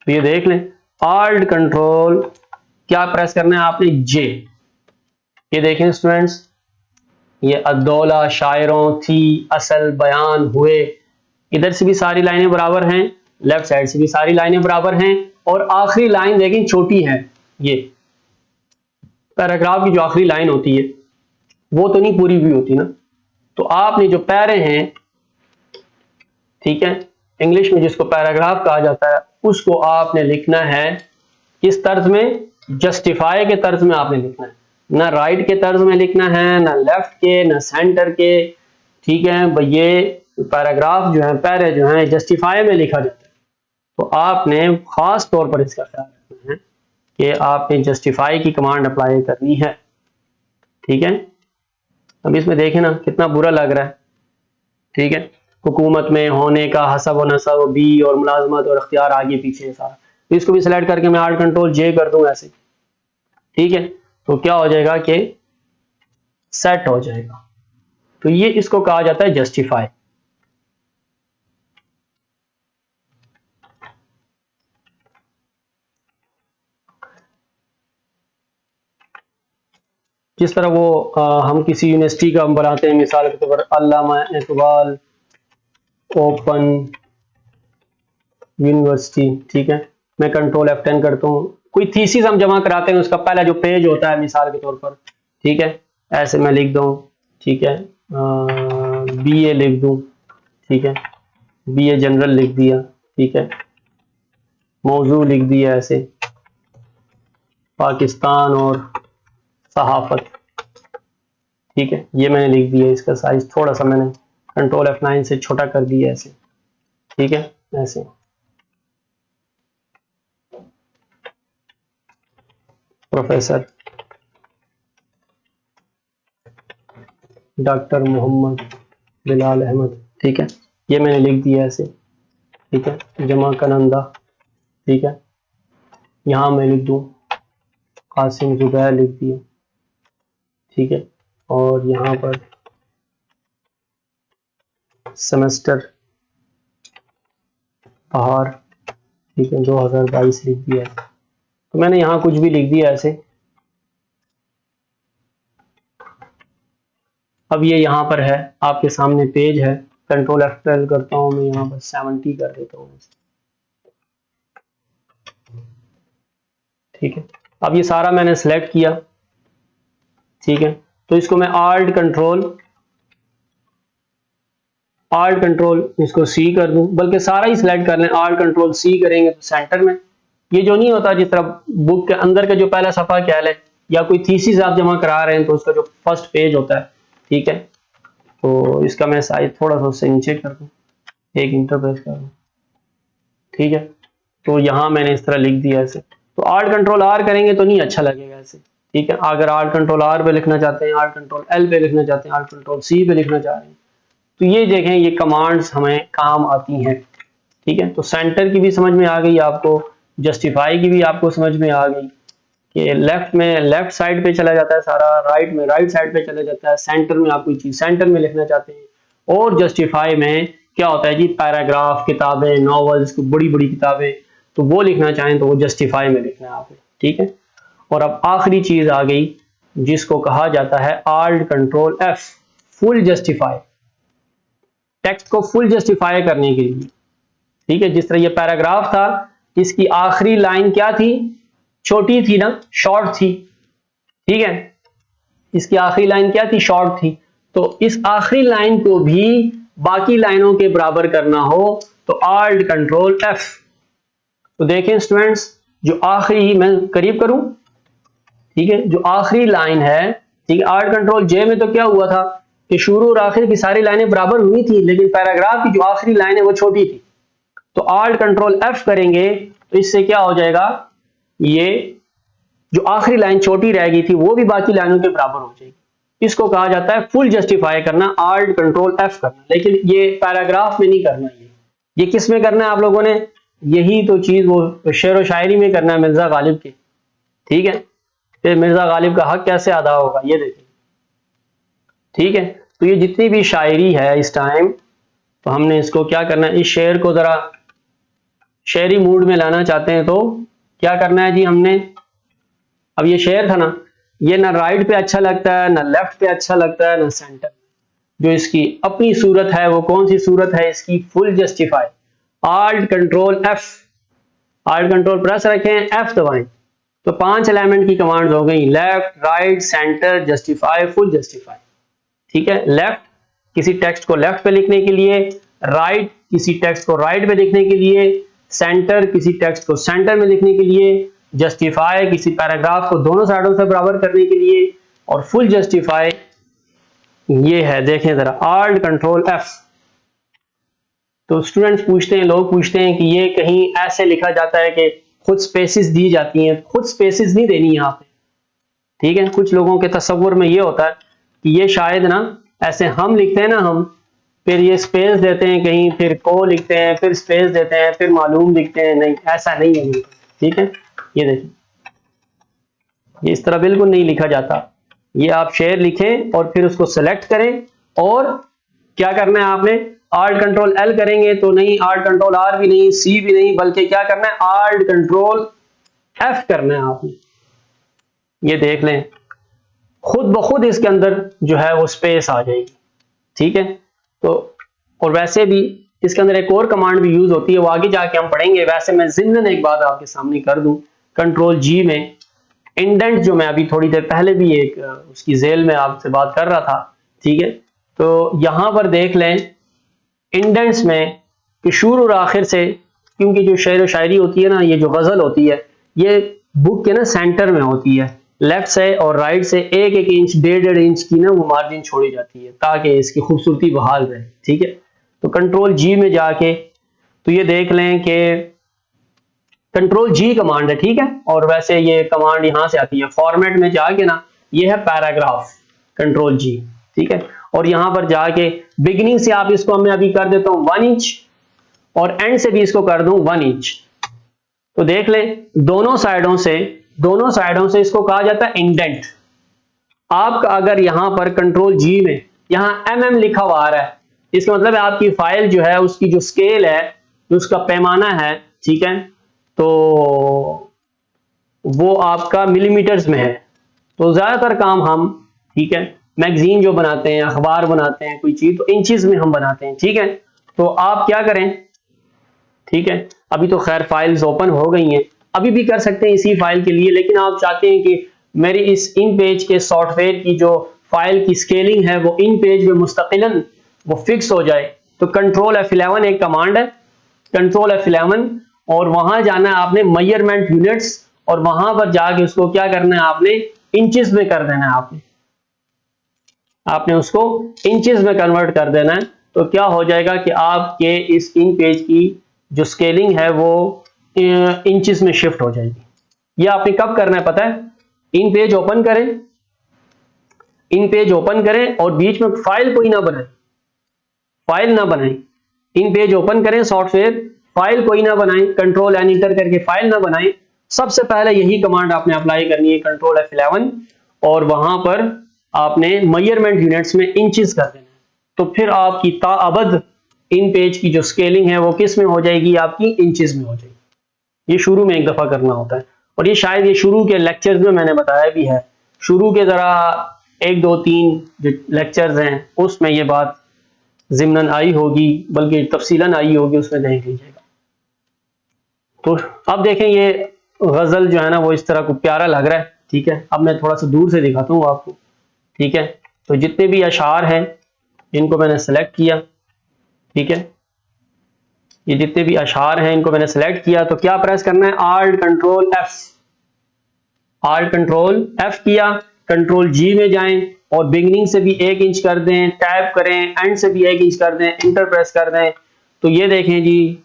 तो ये देख लें, आल्ट कंट्रोल क्या प्रेस करना है आपने, जे। ये देखें स्टूडेंट्स, ये अदौला, शायरों, थी, असल, बयान, हुए, इधर से भी सारी लाइनें बराबर हैं, लेफ्ट साइड से भी सारी लाइनें बराबर हैं, और आखिरी लाइन देखें छोटी है। ये पैराग्राफ की जो आखिरी लाइन होती है वो तो नहीं पूरी हुई होती ना, तो आपने जो पैरे हैं, ठीक है, इंग्लिश में जिसको पैराग्राफ कहा जाता है, उसको आपने लिखना है किस तर्ज में, जस्टिफाई के तर्ज में आपने लिखना है, ना राइट के तर्ज में लिखना है, ना लेफ्ट के, ना सेंटर के, ठीक है भाई। ये पैराग्राफ जो है, पैरे जो है, जस्टिफाई में लिखा जाता है, तो आपने खास तौर पर इसका ख्याल रखना है कि आपने जस्टिफाई की कमांड अप्लाई करनी है, ठीक है। अब इसमें देखें ना कितना बुरा लग रहा है, ठीक है, हुकूमत में होने का हसब व नसब बी और मुलाजमत और अख्तियार आगे पीछे सारा, तो इसको भी सिलेक्ट करके मैं आल्ट कंट्रोल जे कर दूं ऐसे, ठीक है, तो क्या हो जाएगा कि सेट हो जाएगा। तो ये इसको कहा जाता है जस्टिफाई। जिस तरह वो हम किसी यूनिवर्सिटी का हम बनाते हैं, मिसाल के तौर पर अल्लामा इकबाल ओपन यूनिवर्सिटी, ठीक है, मैं कंट्रोल F10 करता हूँ। कोई थीसिस हम जमा कराते हैं, उसका पहला जो पेज होता है मिसाल के तौर पर, ठीक है, ऐसे मैं लिख दूँ, ठीक है, BA लिख दूँ, ठीक है, BA जनरल लिख दिया, ठीक है, मौजू लिख दिया ऐसे, पाकिस्तान और सहाफत, ठीक है, ये मैंने लिख दिया। इसका साइज थोड़ा सा मैंने कंट्रोल F9 से छोटा कर दिया ऐसे, ठीक है, ऐसे। प्रोफेसर डॉक्टर मोहम्मद बिलाल अहमद, ठीक है, ये मैंने लिख दिया ऐसे, ठीक है, जमा कनंदा, ठीक है, यहाँ मैं लिख दूँ कासिम जुबैर लिख दिया, ठीक है, और यहाँ पर सेमेस्टर बहार, ठीक है, 2022 लिख दिया। तो मैंने यहाँ कुछ भी लिख दिया ऐसे। अब ये यहाँ पर है, आपके सामने पेज है, कंट्रोल F12 करता हूँ मैं, यहाँ पर 70 कर देता हूँ, ठीक है। अब ये सारा मैंने सेलेक्ट किया, ठीक है, तो इसको मैं आल्ट कंट्रोल इसको सी कर दूं, बल्कि सारा ही सिलेक्ट कर लें, आल्ट कंट्रोल सी करेंगे तो सेंटर में, ये जो नहीं होता जिस तरह बुक के अंदर का जो पहला सफा कह लें, या कोई थीसिस आप जमा करा रहे हैं तो उसका जो फर्स्ट पेज होता है, ठीक है, तो इसका मैं साइज थोड़ा सा उससे नीचे कर दूं, एक इंटर प्रेस कर दूं, ठीक है, तो यहाँ मैंने इस तरह लिख दिया ऐसे। तो आल्ट कंट्रोल आर करेंगे तो नहीं अच्छा लगेगा ऐसे, ठीक है। अगर आल्ट कंट्रोल आर पे लिखना चाहते हैं, आल्ट कंट्रोल एल पे लिखना चाहते हैं, आल्ट कंट्रोल सी पे लिखना चाह रहे हैं, तो ये देखें ये कमांड्स हमें काम आती हैं, ठीक है। तो सेंटर की भी समझ में आ गई आपको, जस्टिफाई की भी आपको समझ में आ गई कि लेफ्ट में लेफ्ट साइड पे चला जाता है सारा, राइट में राइट साइड पे चला जाता है, सेंटर में आप कोई चीज सेंटर में लिखना चाहते हैं, और जस्टिफाई में क्या होता है जी, पैराग्राफ, किताबें, नॉवेल्स, बड़ी बड़ी किताबें, तो वो लिखना चाहें तो वो जस्टिफाई में लिखना है आपने, ठीक है। और अब आखिरी चीज आ गई जिसको कहा जाता है Alt Control F, full justify, text को फुल जस्टिफाई करने के लिए, ठीक है। जिस तरह ये पैराग्राफ था, इसकी आखिरी लाइन क्या थी, छोटी थी ना, शॉर्ट थी, ठीक है। इसकी आखिरी लाइन क्या थी, शॉर्ट थी। तो इस आखिरी लाइन को भी बाकी लाइनों के बराबर करना हो तो Alt Control F। तो देखें स्टूडेंट्स, जो आखिरी, मैं करीब करूं, ठीक है, जो आखिरी लाइन है, ठीक है, Alt Control J में तो क्या हुआ था कि शुरू और आखिर की सारी लाइनें बराबर हुई थी, लेकिन पैराग्राफ की जो आखिरी लाइन है वो छोटी थी। तो Alt Control F करेंगे तो इससे क्या हो जाएगा, ये जो आखिरी लाइन छोटी रह गई थी वो भी बाकी लाइनों के बराबर हो जाएगी। इसको कहा जाता है फुल जस्टिफाई करना, Alt Control F करना। लेकिन ये पैराग्राफ में नहीं करना, ये किस में करना है आप लोगों ने, यही तो चीज वो शेर व शायरी में करना है मिर्जा गालिब के, ठीक है। फिर मिर्जा गालिब का हक कैसे अदा होगा ये देखिए, ठीक है। तो ये जितनी भी शायरी है इस टाइम, तो हमने इसको क्या करना है, इस शेर को जरा शेरी मूड में लाना चाहते हैं तो क्या करना है जी हमने, अब ये शेर था ना, ये ना राइट पे अच्छा लगता है, ना लेफ्ट पे अच्छा लगता है, ना सेंटर। जो इसकी अपनी सूरत है वो कौन सी सूरत है इसकी, full justify. Alt Control F, Alt Control press रखें, F दबाएं, तो 5 एलिमेंट की कमांड्स हो गई, left, right, centre, justify, full justify, ठीक है। लेफ्ट किसी टेक्स्ट को लेफ्ट पे लिखने के लिए, राइट किसी टेक्स्ट को राइट पे लिखने के लिए, सेंटर किसी टेक्स्ट को सेंटर में लिखने के लिए, जस्टिफाई किसी पैराग्राफ को दोनों साइडों से बराबर करने के लिए, और फुल जस्टिफाई ये है, देखें जरा, Alt Control F। तो स्टूडेंट्स पूछते हैं, लोग पूछते हैं कि ये कहीं ऐसे लिखा जाता है कि खुद स्पेसिस दी जाती हैं, खुद स्पेसिस नहीं देनी यहाँ पे, ठीक है। कुछ लोगों के तस्वुर में ये होता है कि ये शायद ना ऐसे हम लिखते हैं ना, हम फिर ये स्पेस देते हैं कहीं, फिर को लिखते हैं, फिर स्पेस देते हैं, फिर मालूम लिखते हैं, नहीं ऐसा नहीं है बिल्कुल, ठीक है। ये देखिए, ये इस तरह बिल्कुल नहीं लिखा जाता। ये आप शेर लिखें और फिर उसको सेलेक्ट करें, और क्या करना है आपने, Alt Control L करेंगे तो नहीं, Alt Control R भी नहीं, C भी नहीं, बल्कि क्या करना है, Alt Control F करना है आपने। ये देख लें, खुद ब खुद इसके अंदर जो है वो स्पेस आ जाएगी, ठीक है। तो और वैसे भी इसके अंदर एक और कमांड भी यूज होती है, वो आगे जाके हम पढ़ेंगे। वैसे मैं ज़िम्नन एक बात आपके सामने कर दूं, Control G में इंडेंट, जो मैं अभी थोड़ी देर पहले भी एक उसकी जेल में आपसे बात कर रहा था, ठीक है। तो यहां पर देख लें इंडेंट्स में कि शुरू और आखिर से, क्योंकि जो शेर व शायरी होती है ना, ये जो गजल होती है, ये बुक के ना सेंटर में होती है, लेफ्ट से और राइट से 1-1 इंच 1.5 इंच की ना वो मार्जिन छोड़ी जाती है ताकि इसकी खूबसूरती बहाल रहे, ठीक है। तो Control G में जाके तो ये देख लें कि Control G कमांड है, ठीक है। और वैसे ये कमांड यहां से आती है फॉर्मेट में जाके ना, ये है पैराग्राफ, Control G, ठीक है। और यहां पर जाके बिगिनिंग से आप इसको, मैं अभी कर देता हूं 1 इंच, और एंड से भी इसको कर दूं 1 इंच। तो देख लें दोनों साइडों से इसको कहा जाता है इंडेंट। आपका अगर यहां पर Control G में यहां mm लिखा हुआ आ रहा है, इसका मतलब है आपकी फाइल जो है उसकी जो स्केल है, जो उसका पैमाना है, ठीक है, तो वो आपका मिलीमीटर्स में है। तो ज्यादातर काम हम, ठीक है, मैगजीन जो बनाते हैं, अखबार बनाते हैं, कोई चीज, तो इंचेस में हम बनाते हैं, ठीक है। तो आप क्या करें, ठीक है, अभी तो खैर फाइल्स ओपन हो गई हैं, अभी भी कर सकते हैं इसी फाइल के लिए, लेकिन आप चाहते हैं कि मेरी इस इन पेज के सॉफ्टवेयर की जो फाइल की स्केलिंग है वो इन पेज में मुस्तकिलन वो फिक्स हो जाए, तो Control F11 एक कमांड है, Control F11, और वहां जाना है आपने मेजरमेंट यूनिट्स, और वहां पर जाके उसको क्या करना है आपने, इंचेस में कर देना है, आपने उसको इंचेस में कन्वर्ट कर देना है। तो क्या हो जाएगा कि आपके इस इन पेज की जो स्केलिंग है वो इंचेस में शिफ्ट हो जाएगी। ये आपने कब करना है पता है, इन पेज ओपन करें और बीच में फाइल कोई ना बनाए, इन पेज ओपन करें सॉफ्टवेयर, फाइल कोई ना बनाए, Control N इंटर करके फाइल ना बनाए। सबसे पहले यही कमांड आपने अप्लाई करनी है, Control F11, और वहां पर आपने मेजरमेंट यूनिट्स में इंचेस कर देना है, तो फिर आपकी ताअबद इन पेज की जो स्केलिंग है वो किस में हो जाएगी, आपकी इंचेस में हो जाएगी। ये शुरू में एक दफ़ा करना होता है, और ये शायद ये शुरू के लेक्चर्स में मैंने बताया भी है। शुरू के ज़रा 1 2 3 जो लेक्चर्स हैं उसमें ये बात ज़िम्नन आई होगी, बल्कि तफसीलन आई होगी, उसमें देख लीजिएगा। तो अब देखें ये गज़ल जो है ना वो इस तरह को प्यारा लग रहा है, ठीक है। अब मैं थोड़ा सा दूर से दिखाता हूँ आपको, ठीक है। तो जितने भी अशार हैं इनको मैंने सेलेक्ट किया, ठीक है। ये जितने भी अशार हैं इनको मैंने सेलेक्ट किया, तो क्या प्रेस करना है, alt control F, alt control F किया, कंट्रोल जी में जाएं और बिगनिंग से भी 1 इंच कर दें, टैप करें, एंड से भी 1 इंच कर दें, इंटर प्रेस कर दें। तो ये देखें जी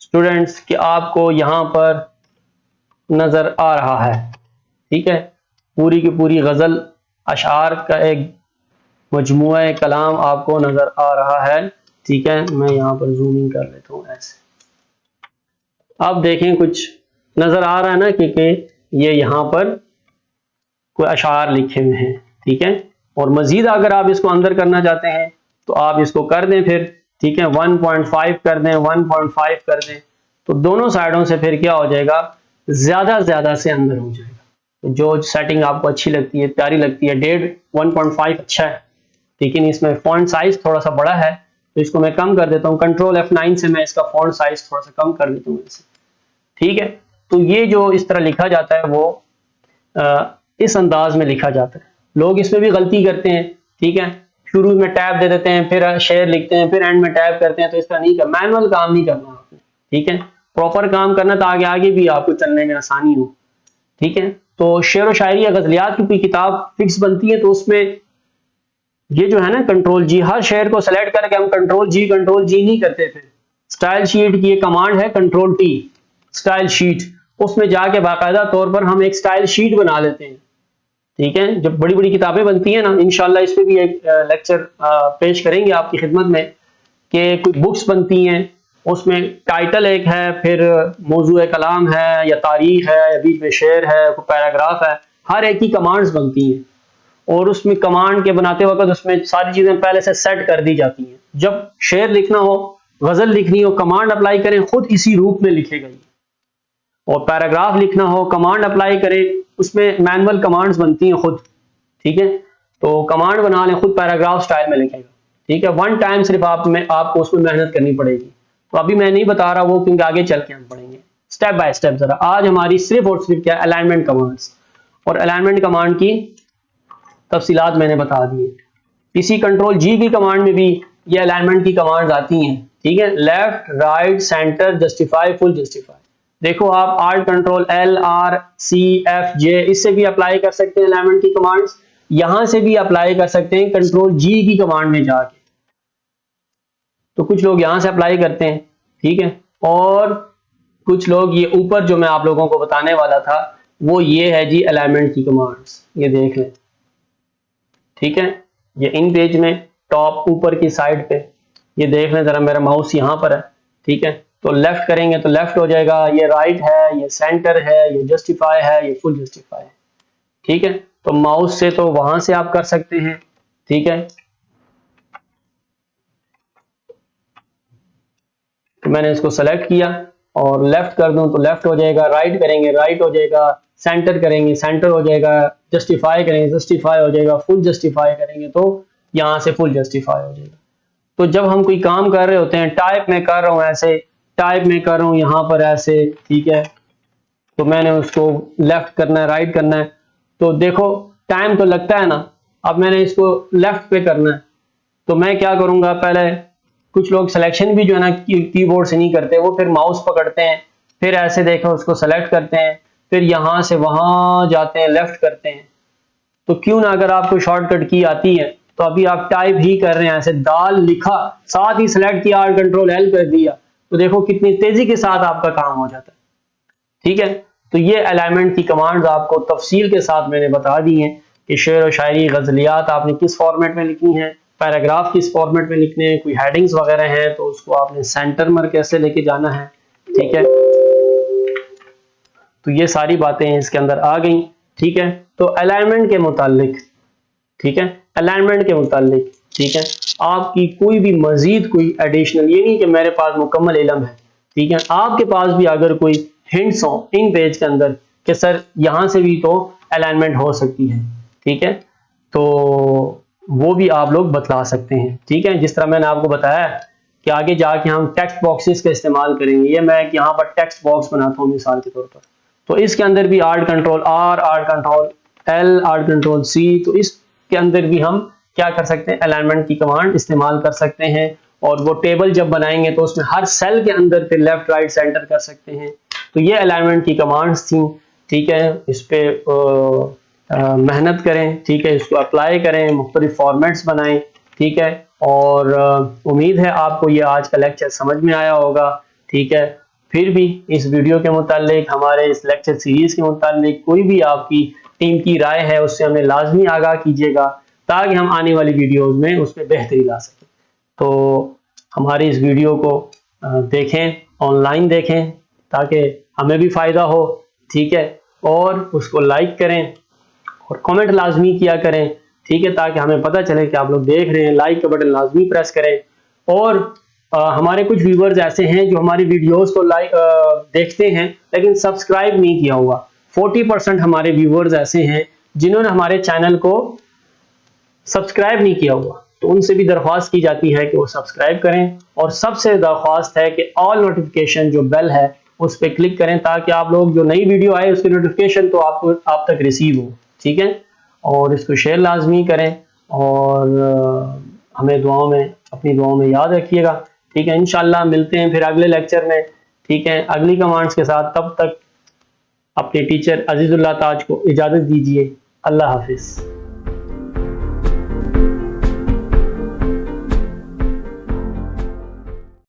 स्टूडेंट्स कि आपको यहां पर नजर आ रहा है, ठीक है। पूरी की पूरी गजल अशार का एक मजमुआ कलाम आपको नजर आ रहा है, ठीक है। मैं यहाँ पर जूमिंग कर लेता हूँ ऐसे। अब देखें कुछ नजर आ रहा है ना कि ये यहाँ पर कोई अशार लिखे हुए हैं, ठीक है। और मजीद अगर आप इसको अंदर करना चाहते हैं तो आप इसको कर दें फिर, ठीक है। 1.5 कर दें, 1.5 कर दें, तो दोनों साइडों से फिर क्या हो जाएगा, ज्यादा से अंदर हो जाएगा। तो जो सेटिंग आपको अच्छी लगती है, प्यारी लगती है, 1.5 अच्छा है, लेकिन इसमें फॉन्ट साइज थोड़ा सा बड़ा है, तो इसको मैं कम कर देता हूँ। कंट्रोल F9 से मैं इसका फॉन्ट साइज थोड़ा सा कम कर देता हूँ इसे, ठीक है। तो ये जो इस तरह लिखा जाता है वो इस अंदाज में लिखा जाता है। लोग इसमें भी गलती करते हैं, ठीक है। शुरू में टैब दे देते हैं, फिर शेयर लिखते हैं, फिर एंड में टैब करते हैं। तो इस तरह नहीं कर, मैनुअल काम नहीं करना आपने, ठीक है। प्रॉपर काम करना तो आगे आगे भी आपको चलने में आसानी हो, ठीक है। तो शेर व शायरी या गजलियात की कोई किताब फिक्स बनती है तो उसमें ये जो है ना कंट्रोल जी, हर शेर को सेलेक्ट करके हम कंट्रोल जी नहीं करते थे। स्टाइल शीट की ये कमांड है, कंट्रोल टी, स्टाइल शीट, उसमें जाके बाकायदा तौर पर हम एक स्टाइल शीट बना लेते हैं, ठीक है। जब बड़ी बड़ी किताबें बनती हैं ना, इंशाल्लाह इस पे भी एक लेक्चर पेश करेंगे आपकी खिदमत में, कि कुछ बुक्स बनती हैं उसमें टाइटल एक है, फिर मौजूए कलाम है या तारीख है या बीच में शेर है, कोई पैराग्राफ है, हर एक की कमांड्स बनती हैं। और उसमें कमांड के बनाते वक्त उसमें सारी चीजें पहले से सेट कर दी जाती हैं। जब शेर लिखना हो, गजल लिखनी हो, कमांड अप्लाई करें, खुद इसी रूप में लिखेगा ये। और पैराग्राफ लिखना हो, कमांड अप्लाई करें, उसमें मैनुअल कमांड्स बनती हैं खुद, ठीक है। तो कमांड बना लें, खुद पैराग्राफ स्टाइल में लिखेगा, ठीक है। 1 टाइम सिर्फ आपको उसमें मेहनत करनी पड़ेगी। तो अभी मैं नहीं बता रहा वो, क्योंकि आगे चल के हम पढ़ेंगे स्टेप बाय स्टेप। जरा आज हमारी सिर्फ और सिर्फ क्या, अलाइनमेंट कमांड्स, और अलाइनमेंट कमांड की तफसीलात मैंने बता दी है। इसी कंट्रोल जी की कमांड में भी ये अलाइनमेंट की कमांड्स आती हैं, ठीक है। Left, right, centre, justify, full justify. देखो आप alt control L R C F J इससे भी अप्लाई कर सकते हैं अलाइनमेंट की कमांड्स, यहां से भी अप्लाई कर सकते हैं कंट्रोल जी की कमांड में जाके। तो कुछ लोग यहां से अप्लाई करते हैं, ठीक है। और कुछ लोग ये ऊपर जो मैं आप लोगों को बताने वाला था वो ये है जी अलाइनमेंट की कमांड्स, ये देख लें, ठीक है। ये इन पेज में टॉप ऊपर की साइड पे, ये देख लें जरा, मेरा माउस यहां पर है, ठीक है। तो लेफ्ट करेंगे तो लेफ्ट हो जाएगा, ये राइट है, ये सेंटर है, ये जस्टिफाई है, ये फुल जस्टिफाई है, ठीक है। तो माउस से तो वहां से आप कर सकते हैं, ठीक है। तो मैंने इसको सेलेक्ट किया और लेफ्ट कर दूं तो लेफ्ट हो जाएगा, राइट करेंगे राइट हो जाएगा, सेंटर करेंगे सेंटर हो जाएगा, जस्टिफाई करेंगे जस्टिफाई हो जाएगा, फुल जस्टिफाई करेंगे तो यहां से फुल जस्टिफाई हो जाएगा। तो जब हम कोई काम कर रहे होते हैं, टाइप में कर रहा हूं ऐसे, टाइप में कर रहा हूं यहां पर ऐसे, ठीक है। तो मैंने उसको लेफ्ट करना है, राइट करना है, तो देखो टाइम तो लगता है ना। अब मैंने इसको लेफ्ट पे करना है, तो मैं क्या करूंगा, पहले कुछ लोग सिलेक्शन भी जो है ना कीबोर्ड से नहीं करते, वो फिर माउस पकड़ते हैं, फिर ऐसे देखो उसको सेलेक्ट करते हैं, फिर यहां से वहां जाते हैं, लेफ्ट करते हैं। तो क्यों ना, अगर आपको शॉर्टकट की आती है तो अभी आप टाइप ही कर रहे हैं, ऐसे दाल लिखा, साथ ही सेलेक्ट किया, आल्ट कंट्रोल L कर दिया, तो देखो कितनी तेजी के साथ आपका काम हो जाता है, ठीक है। तो ये अलाइनमेंट की कमांड्स आपको तफसील के साथ मैंने बता दी हैं कि शेर और शायरी, गजलियात आपने किस फॉर्मेट में लिखनी है, पैराग्राफ किस फॉर्मेट में लिखने हैं, कोई हेडिंग्स वगैरह हैं तो उसको आपने सेंटर में कैसे लेके जाना है, ठीक है। तो ये सारी बातें इसके अंदर आ गई, ठीक है। तो अलाइनमेंट के मुतालिक, ठीक है, अलाइनमेंट के मुतालिक ठीक है। आपकी कोई भी मजीद कोई एडिशनल, ये नहीं कि मेरे पास मुकम्मल इल्म है, ठीक है, आपके पास भी अगर कोई हिंट्स हो इन पेज के अंदर कि सर यहाँ से भी तो अलाइनमेंट हो सकती है, ठीक है, तो वो भी आप लोग बतला सकते हैं, ठीक है। जिस तरह मैंने आपको बताया कि आगे जाके हम टेक्स्ट बॉक्सेस का इस्तेमाल करेंगे, ये मैं यहाँ पर टेक्स्ट बॉक्स बनाता हूँ मिसाल के तौर पर, तो इसके अंदर भी alt control R, alt control L, alt control C, तो इसके अंदर भी हम क्या कर सकते हैं, अलाइनमेंट की कमांड इस्तेमाल कर सकते हैं। और वो टेबल जब बनाएंगे तो उसमें हर सेल के अंदर फिर लेफ्ट राइट सेंटर कर सकते हैं। तो ये अलाइनमेंट की कमांड्स थी, ठीक है। इस पे मेहनत करें, ठीक है, इसको अप्लाई करें, मुख्तलिफ फॉर्मेट्स बनाएं, ठीक है। और उम्मीद है आपको ये आज का लेक्चर समझ में आया होगा, ठीक है। फिर भी इस वीडियो के मुतालिक, हमारे इस लेक्चर सीरीज के मुतालिक कोई भी आपकी टीम की राय है उससे हमें लाजमी आगाह कीजिएगा, ताकि हम आने वाली वीडियोज में उस पर बेहतरी ला सकें। तो हमारी इस वीडियो को देखें, ऑनलाइन देखें, ताकि हमें भी फ़ायदा हो, ठीक है। और उसको लाइक करें और कमेंट लाजमी किया करें, ठीक है, ताकि हमें पता चले कि आप लोग देख रहे हैं। लाइक का बटन लाजमी प्रेस करें। और हमारे कुछ व्यूवर्स ऐसे हैं जो हमारी वीडियोस को लाइक देखते हैं लेकिन सब्सक्राइब नहीं किया हुआ। 40% हमारे व्यूवर्स ऐसे हैं जिन्होंने हमारे चैनल को सब्सक्राइब नहीं किया हुआ, तो उनसे भी दरख्वास्त की जाती है कि वो सब्सक्राइब करें। और सबसे दरख्वास्त है कि ऑल नोटिफिकेशन जो बेल है उस पर क्लिक करें, ताकि आप लोग जो नई वीडियो आए उसकी नोटिफिकेशन तो आपको आप तक रिसीव हो, ठीक है। और इसको शेयर लाजमी करें और हमें दुआओं में, अपनी दुआओं में याद रखिएगा, ठीक है। इंशाल्लाह मिलते हैं फिर अगले लेक्चर में, ठीक है, अगली कमांड्स के साथ। तब तक अपने टीचर अजीजुल्लाह ताज को इजाज़त दीजिए। अल्लाह हाफिज़।